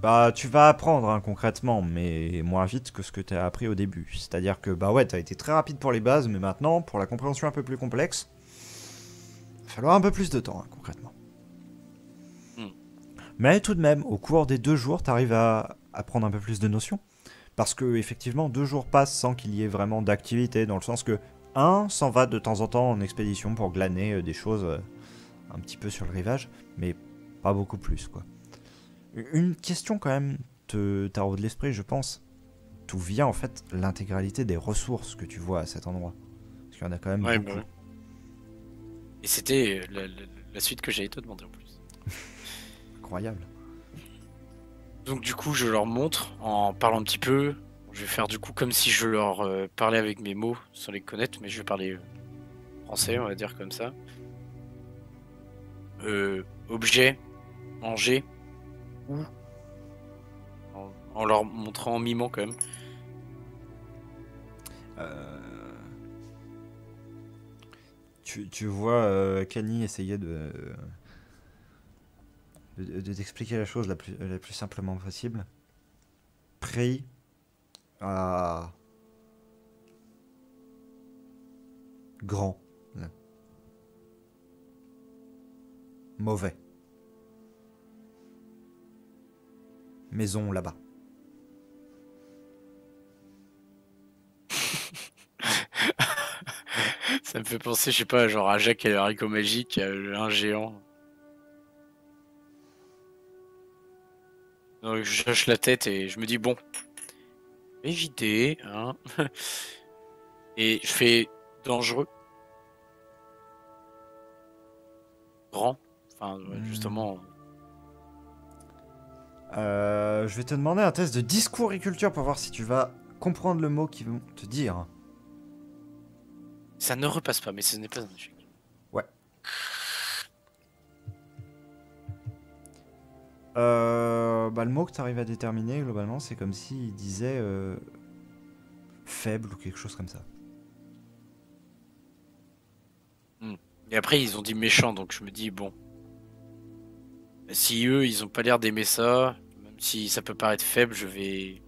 Bah, tu vas apprendre hein, concrètement, mais moins vite que ce que tu as appris au début. C'est-à-dire que, bah ouais, t'as été très rapide pour les bases, mais maintenant, pour la compréhension un peu plus complexe, il va falloir un peu plus de temps, hein, concrètement. Hmm. Mais tout de même, au cours des 2 jours, t'arrives à apprendre un peu plus de notions. Parce que, effectivement, 2 jours passent sans qu'il y ait vraiment d'activité, dans le sens que un s'en va de temps en temps en expédition pour glaner des choses un petit peu sur le rivage, mais pas beaucoup plus, quoi. Une question quand même te taraude l'esprit, je pense. D'où vient en fait l'intégralité des ressources que tu vois à cet endroit? Parce qu'il y en a quand même Ouais, bah beaucoup. ouais. Et c'était la suite que j'allais te demander en plus. Incroyable. Donc du coup, je leur montre en parlant un petit peu. Je vais faire du coup comme si je leur parlais avec mes mots sans les connaître, mais je vais parler français, on va dire comme ça. Objet, manger, ou en leur montrant en mimant quand même. Euh, tu vois Kenny essayer de t'expliquer la chose la plus simplement possible. Prix à grand. Là. Mauvais. Maison là-bas. Ça me fait penser, je sais pas, genre à Jacques et le haricot magique, un géant. Donc je hoche la tête et je me dis bon, éviter, hein. Et je fais dangereux, grand, enfin ouais, Hmm. justement. Je vais te demander un test de discours et culture pour voir si tu vas comprendre le mot qu'ils vont te dire. Ça ne repasse pas, mais ce n'est pas un échec. Ouais. Bah, le mot que tu arrives à déterminer, globalement, c'est comme s'il disait faible ou quelque chose comme ça. Hmm. Et après ils ont dit méchant, donc je me dis bon, si eux ils ont pas l'air d'aimer ça, même si ça peut paraître faible, je vais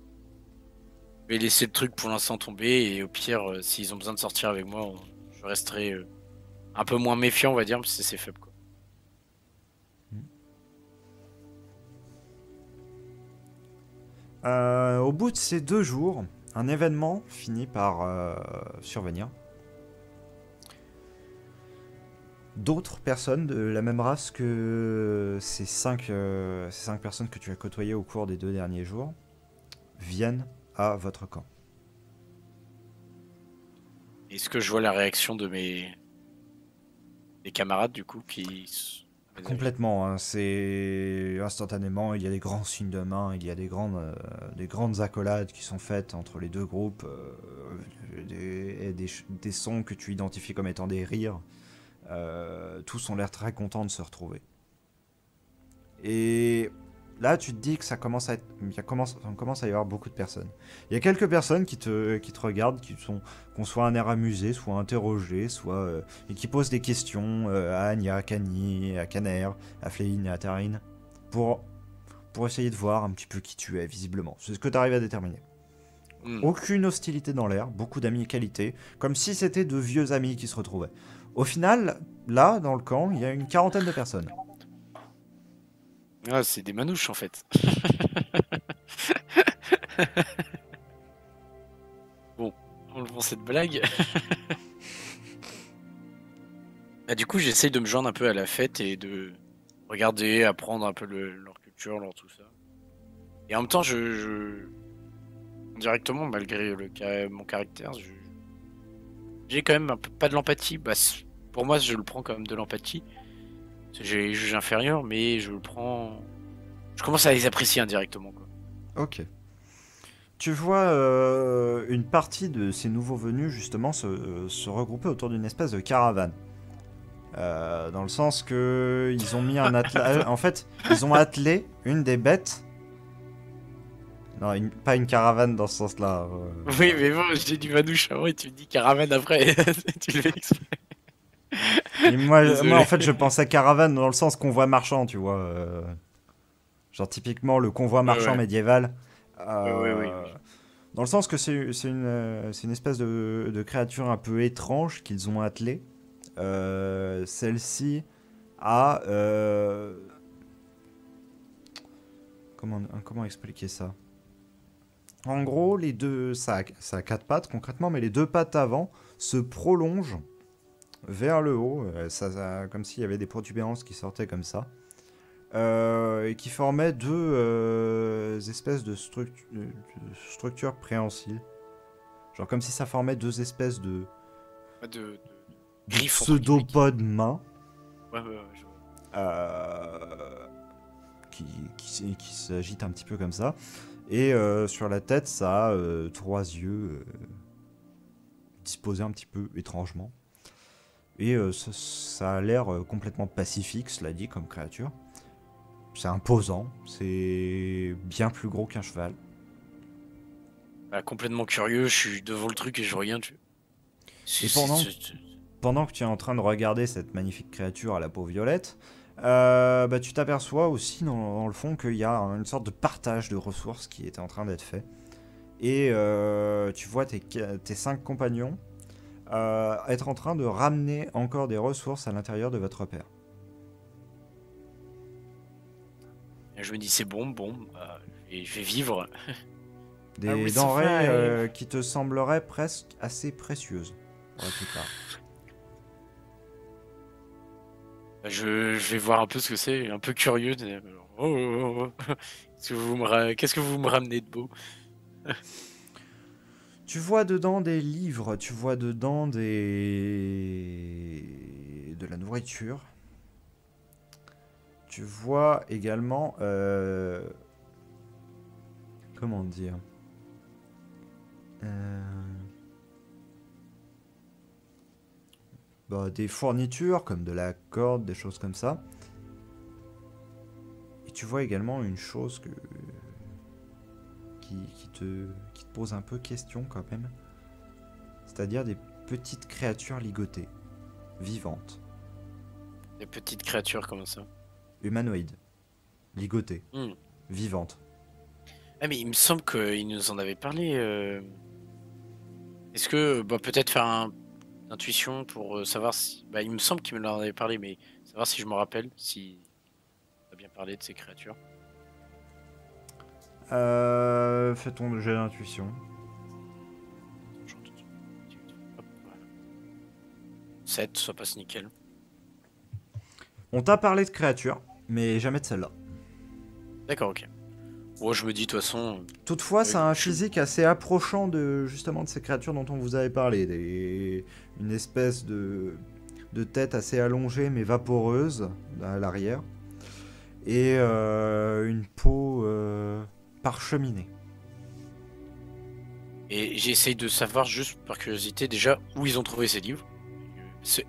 laisser le truc pour l'instant tomber et au pire, s'ils ont besoin de sortir avec moi, je resterai un peu moins méfiant, on va dire, parce que c'est faible quoi. Au bout de ces 2 jours, un événement finit par survenir. D'autres personnes de la même race que ces cinq personnes que tu as côtoyées au cours des 2 derniers jours viennent à votre camp. Est-ce que je vois la réaction de des camarades du coup Complètement, hein, c'est instantanément, il y a des grands signes de main, il y a des grandes accolades qui sont faites entre les deux groupes, des sons que tu identifies comme étant des rires. Tous ont l'air très contents de se retrouver. Et là, tu te dis que ça commence à être, on commence à y avoir beaucoup de personnes. Il y a quelques personnes qui te regardent, qu'on soit un air amusé, soit interrogé, et qui posent des questions à Anya, à Kani, à Kaner, à Fléine et à Tarine, pour essayer de voir un petit peu qui tu es, visiblement. C'est ce que tu arrives à déterminer. Aucune hostilité dans l'air, beaucoup d'amicalité, comme si c'était de vieux amis qui se retrouvaient. Au final, là, dans le camp, il y a une 40aine de personnes. Ah, c'est des manouches en fait. Bon, on le prend cette blague. Ah, du coup, j'essaye de me joindre un peu à la fête et de regarder, apprendre un peu leur culture, leur tout ça. Et en même temps, directement, malgré mon caractère, j'ai quand même un peu pas de l'empathie. Bah, pour moi, je le prends comme de l'empathie. J'ai jugé inférieur, mais je le prends. Je commence à les apprécier indirectement, quoi. Ok. Tu vois une partie de ces nouveaux venus justement se regrouper autour d'une espèce de caravane. Dans le sens que ils ont mis un attelage. En fait, ils ont attelé une des bêtes. Non, pas une caravane dans ce sens-là. Oui, mais bon, j'ai dit manouche avant et tu me dis caravane après. Tu le fais exprès. Et moi, Désolé. en fait, je pensais caravane dans le sens convoi marchand, tu vois. Genre typiquement le convoi marchand Ouais. médiéval. Oui. Dans le sens que c'est une espèce de créature un peu étrange qu'ils ont attelée. Celle-ci a... comment expliquer ça? En gros, les deux... Ça a 4 pattes concrètement, mais les 2 pattes avant se prolongent vers le haut. Comme s'il y avait des protubérances qui sortaient comme ça. Et qui formaient 2 espèces de structures préhensiles. Genre comme si ça formait 2 espèces de Griffes, entre guillemets, pseudopodes mains Ouais, je vois. qui s'agitent un petit peu comme ça. Et sur la tête, ça a 3 yeux disposés un petit peu étrangement. Et ça a l'air complètement pacifique, cela dit, comme créature. C'est imposant, c'est bien plus gros qu'un cheval. Bah, complètement curieux, je suis devant le truc et je regarde. Et pendant que tu es en train de regarder cette magnifique créature à la peau violette, bah, tu t'aperçois aussi dans le fond qu'il y a une sorte de partage de ressources qui était en train d'être fait. Et tu vois tes 5 compagnons être en train de ramener encore des ressources à l'intérieur de votre repère. Je me dis c'est bon, je vais vivre. Des denrées qui te sembleraient presque assez précieuses pour la plupart. Je vais voir un peu ce que c'est, un peu curieux. Qu'est-ce que vous me ramenez de beau? Tu vois dedans des livres, tu vois dedans de la nourriture. Tu vois également... comment dire des fournitures comme de la corde, des choses comme ça. Et tu vois également une chose qui te pose un peu question quand même. C'est-à-dire des petites créatures ligotées, vivantes. Des petites créatures comme ça. Humanoïdes, ligotées, vivantes. Ah mais il me semble qu'il nous en avait parlé. Est-ce que peut-être faire une intuition pour savoir si... il me semble qu'il me en avait parlé, mais savoir si je me rappelle, si on a bien parlé de ces créatures. Fais ton jet d'intuition. 7, ça passe nickel. On t'a parlé de créatures, mais jamais de celle-là. D'accord, ok. Bon, je me dis, de toute façon... Toutefois, ça a un je- physique assez approchant de justement de ces créatures dont on vous avait parlé. Une espèce de tête assez allongée mais vaporeuse à l'arrière. Et une peau parcheminée. Et j'essaye de savoir, juste par curiosité, déjà, où ils ont trouvé ces livres.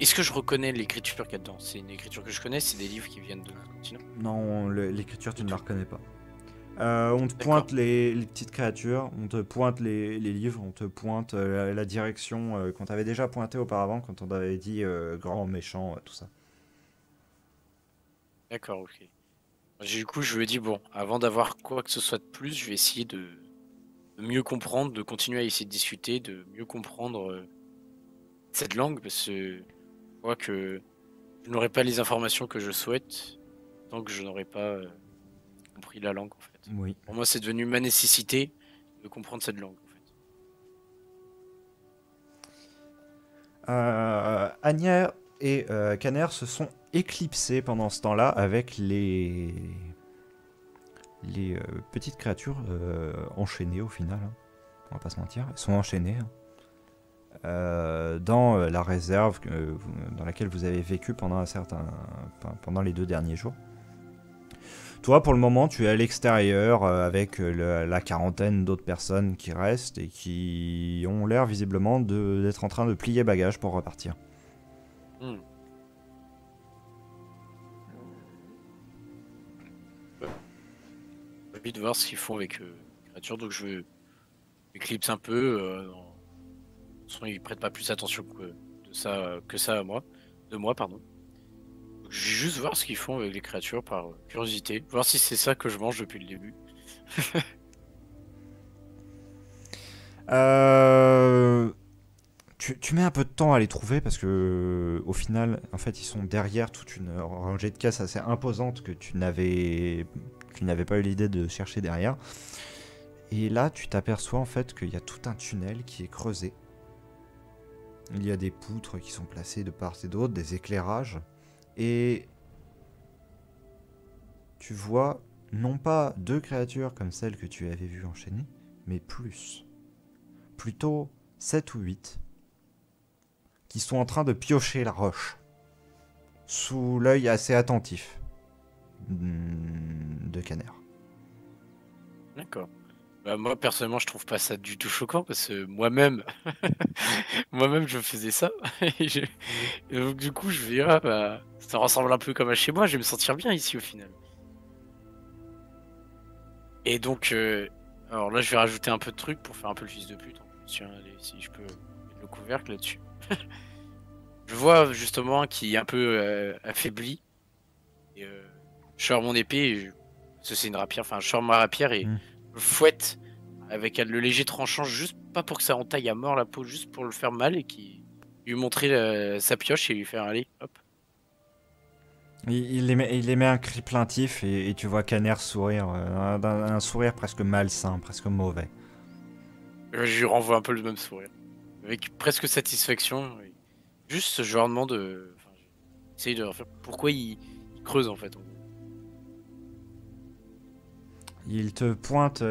Est-ce que je reconnais l'écriture qu'il y a dedans? C'est une écriture que je connais, c'est des livres qui viennent de notre continent? Non, l'écriture, tu ne la reconnais pas. On te D'accord. pointe les petites créatures, on te pointe les livres, on te pointe la direction qu'on t'avait déjà pointée auparavant quand on t'avait dit grand, méchant, tout ça. D'accord, ok. Du coup, je me dis, bon, avant d'avoir quoi que ce soit de plus, je vais essayer de mieux comprendre, de continuer à essayer de discuter, de mieux comprendre cette langue, parce que je vois que je n'aurai pas les informations que je souhaite tant que je n'aurai pas compris la langue, en fait. Oui. Pour moi, c'est devenu ma nécessité de comprendre cette langue, en fait. Agnières et Caner se sont éclipsés pendant ce temps-là avec les petites créatures enchaînées au final. Hein. On va pas se mentir, elles sont enchaînées. Hein. Dans la réserve dans laquelle vous avez vécu pendant pendant les 2 derniers jours. Toi, pour le moment, tu es à l'extérieur avec la quarantaine d'autres personnes qui restent et qui ont l'air visiblement d'être en train de plier bagages pour repartir. Hmm. J'ai envie de voir ce qu'ils font avec les créatures, donc je m'éclipse un peu. De toute façon, ils prêtent pas plus attention que ça à moi, de moi, pardon. Donc, je vais juste voir ce qu'ils font avec les créatures par curiosité, voir si c'est ça que je mange depuis le début. Tu mets un peu de temps à les trouver parce que au final, en fait, ils sont derrière toute une rangée de caisses assez imposante que tu n'avais pas eu l'idée de chercher derrière. Et là, tu t'aperçois en fait qu'il y a tout un tunnel qui est creusé. Il y a des poutres qui sont placées de part et d'autre, des éclairages. Et tu vois non pas 2 créatures comme celles que tu avais vues enchaînées, mais plus. Plutôt 7 ou 8 qui sont en train de piocher la roche sous l'œil assez attentif de Caner. D'accord. Bah, moi, personnellement, je trouve pas ça du tout choquant parce que moi-même, moi-même, je faisais ça. Et donc, du coup, je vais, ah, bah, ça ressemble un peu comme à chez moi, je vais me sentir bien ici au final. Et donc, alors là, je vais rajouter un peu de trucs pour faire un peu le fils de pute. Tiens, allez, si je peux mettre le couvercle là-dessus. Je vois justement un qui est un peu affaibli. Et, je sors mon épée, parce que c'est une rapière, enfin, je sors ma rapière et je fouette avec le léger tranchant, juste pas pour que ça entaille à mort la peau, juste pour le faire mal et lui montrer sa pioche et lui faire aller, hop. Il émet un cri plaintif et tu vois Caner sourire, un sourire presque malsain, presque mauvais. Je lui renvoie un peu le même sourire, avec presque satisfaction. Et juste, je leur demande, enfin, j'essaye de leur faire pourquoi il creuse en fait. Il te pointe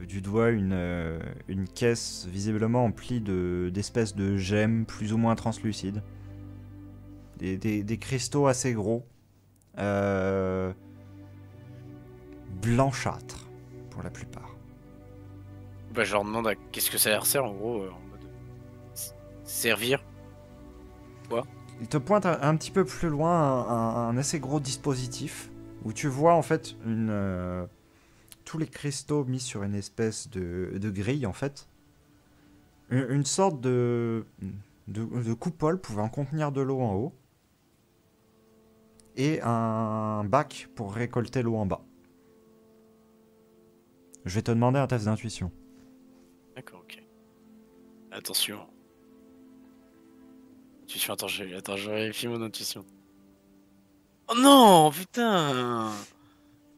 du doigt une caisse visiblement emplie d'espèces de gemmes plus ou moins translucides. Des cristaux assez gros. Blanchâtres, pour la plupart. Bah, je leur demande à qu'est-ce que ça leur sert en gros, en mode servir. Quoi? Il te pointe un petit peu plus loin un assez gros dispositif où tu vois en fait tous les cristaux mis sur une espèce de grille en fait. Une sorte de coupole pouvant contenir de l'eau en haut et un bac pour récolter l'eau en bas. Je vais te demander un test d'intuition. D'accord, ok. Attention. Intuition, attends, je vérifie mon intuition. Oh non, putain!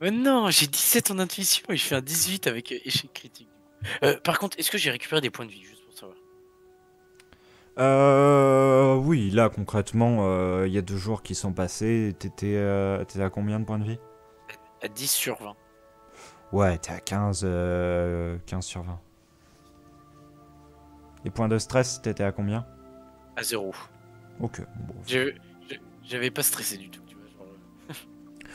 Mais non, j'ai 17 en intuition et je fais un 18 avec échec critique. Par contre, est-ce que j'ai récupéré des points de vie, juste pour savoir? Oui, là, concrètement, il y a 2 jours qui sont passés. T'étais à combien de points de vie? À 10 sur 20. Ouais, t'es à 15, 15 sur 20. Les points de stress, t'étais à combien? À 0. Ok. Bon, J'avais pas stressé du tout. Tu vois, genre,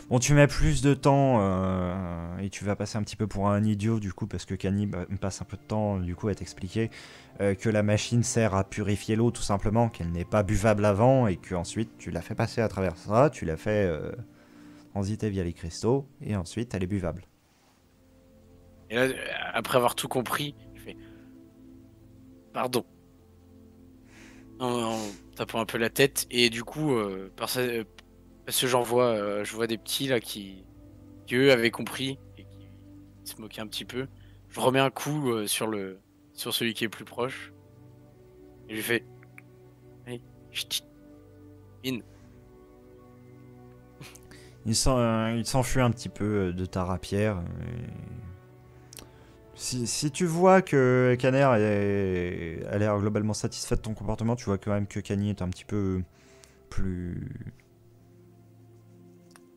bon, tu mets plus de temps et tu vas passer un petit peu pour un idiot du coup parce que Kanye passe un peu de temps du coup à t'expliquer que la machine sert à purifier l'eau tout simplement, qu'elle n'est pas buvable avant et que ensuite tu l'as fait passer à travers ça, tu l'as fait transiter via les cristaux et ensuite elle est buvable. Et là, après avoir tout compris, je fais pardon. En tapant un peu la tête. Et du coup, parce que je vois des petits là qui eux avaient compris et qui se moquaient un petit peu. Je remets un coup sur celui qui est plus proche. Et je lui fais, hey, chut, in. Il s'enfuit un petit peu de ta rapière. Si tu vois que Caner a l'air globalement satisfait de ton comportement, tu vois quand même que Kanye est un petit peu plus...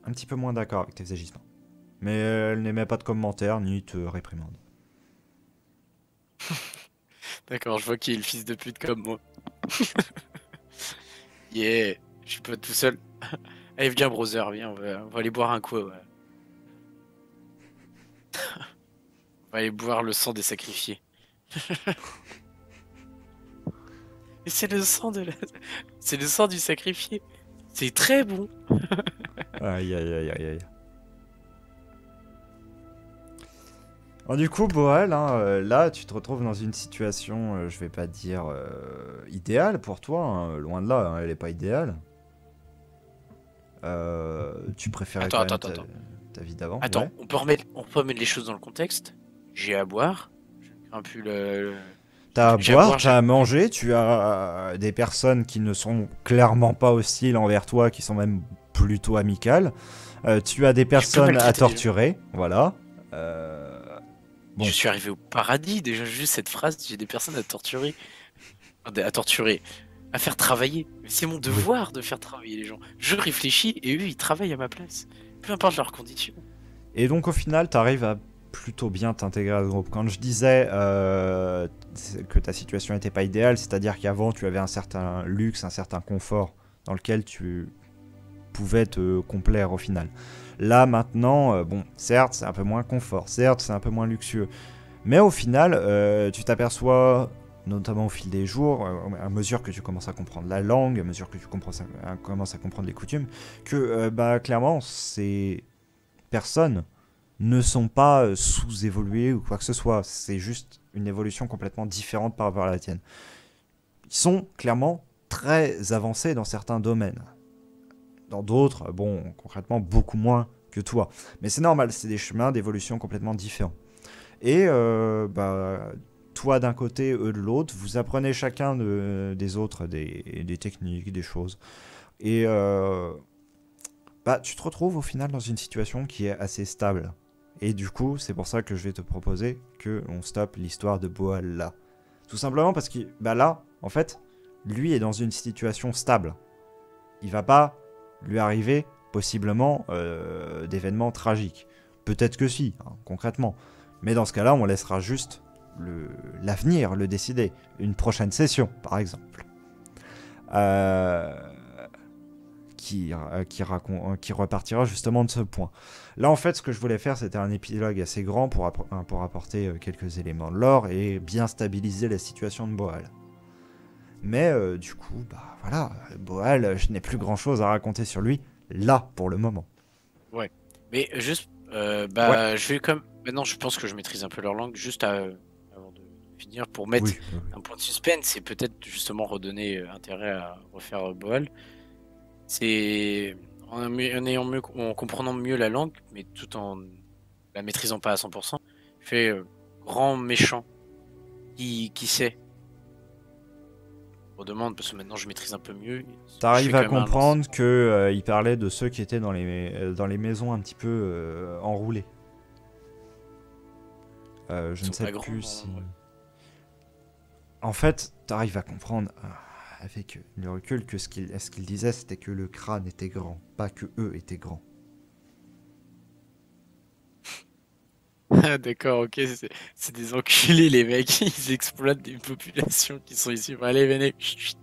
un petit peu moins d'accord avec tes agissements. Mais elle n'émet pas de commentaires ni te réprimande. D'accord, je vois qu'il est le fils de pute comme moi. Yeah, je suis pas tout seul. Allez, viens, brother, viens, on va aller boire un coup. Ouais. On va aller boire le sang des sacrifiés. Et c'est le sang c'est le sang du sacrifié. C'est très bon. Aïe aïe aïe aïe aïe. Alors, du coup, Boal, hein, là, tu te retrouves dans une situation, je vais pas dire idéale pour toi, hein, loin de là, hein, elle est pas idéale. Tu préférais Attends, quand attends, même attends, attends. ta vie d'avant, Attends, ouais. on peut remettre les choses dans le contexte. J'ai à boire. J'ai un peu T'as à j'ai à boire, boire, j'ai t'as à manger, tu as des personnes qui ne sont clairement pas hostiles envers toi, qui sont même plutôt amicales. Tu as des je peux personnes à maltraiter les gens. torturer, voilà. Bon, Je suis arrivé au paradis, déjà, juste cette phrase, j'ai des personnes à torturer. À torturer. À faire travailler. Mais c'est mon oui. devoir de faire travailler les gens. Je réfléchis et eux, ils travaillent à ma place. Peu importe leurs conditions. Et donc au final, t'arrives à plutôt bien t'intégrer à ce groupe. Quand je disais que ta situation n'était pas idéale, c'est-à-dire qu'avant tu avais un certain luxe, un certain confort dans lequel tu pouvais te complaire au final. Là maintenant, bon, certes c'est un peu moins confort, certes c'est un peu moins luxueux, mais au final tu t'aperçois, notamment au fil des jours, à mesure que tu commences à comprendre la langue, à mesure que tu commences à comprendre les coutumes, que bah, clairement ces personnes ne sont pas sous-évolués ou quoi que ce soit. C'est juste une évolution complètement différente par rapport à la tienne. Ils sont clairement très avancés dans certains domaines. Dans d'autres, bon, concrètement, beaucoup moins que toi. Mais c'est normal, c'est des chemins d'évolution complètement différents. Et bah, toi d'un côté, eux de l'autre, vous apprenez chacun des autres des techniques, des choses. Et bah, tu te retrouves au final dans une situation qui est assez stable. Et du coup, c'est pour ça que je vais te proposer que on stoppe l'histoire de Boal là. Tout simplement parce que bah là, en fait, lui est dans une situation stable. Il va pas lui arriver possiblement d'événements tragiques. Peut-être que si, hein, concrètement. Mais dans ce cas-là, on laissera juste l'avenir le décider. Une prochaine session, par exemple. Qui repartira justement de ce point. Là, en fait, ce que je voulais faire, c'était un épilogue assez grand pour apporter quelques éléments de lore et bien stabiliser la situation de Boal. Mais du coup, bah voilà, Boal, je n'ai plus grand-chose à raconter sur lui, là, pour le moment. Ouais. Mais juste, Ouais. bah, je vais comme. Maintenant, je pense que je maîtrise un peu leur langue, juste avant de finir, pour mettre Oui. un point de suspense et peut-être justement redonner intérêt à refaire Boal. C'est en comprenant mieux la langue, mais tout en la maîtrisant pas à 100%. Je fais grand méchant qui sait. On demande parce que maintenant je maîtrise un peu mieux. Je fais T'arrives quand à même un lance. comprendre que il parlait de ceux qui étaient dans les maisons un petit peu enroulées. Je Ils ne sont sais pas grands. plus si... En fait, t'arrives à comprendre avec le recul, que ce qu'il disait, c'était que le crâne était grand, pas que eux étaient grands. Ah, d'accord, ok, c'est des enculés les mecs, ils exploitent des populations qui sont ici. Bon, allez, venez. Chut, chut.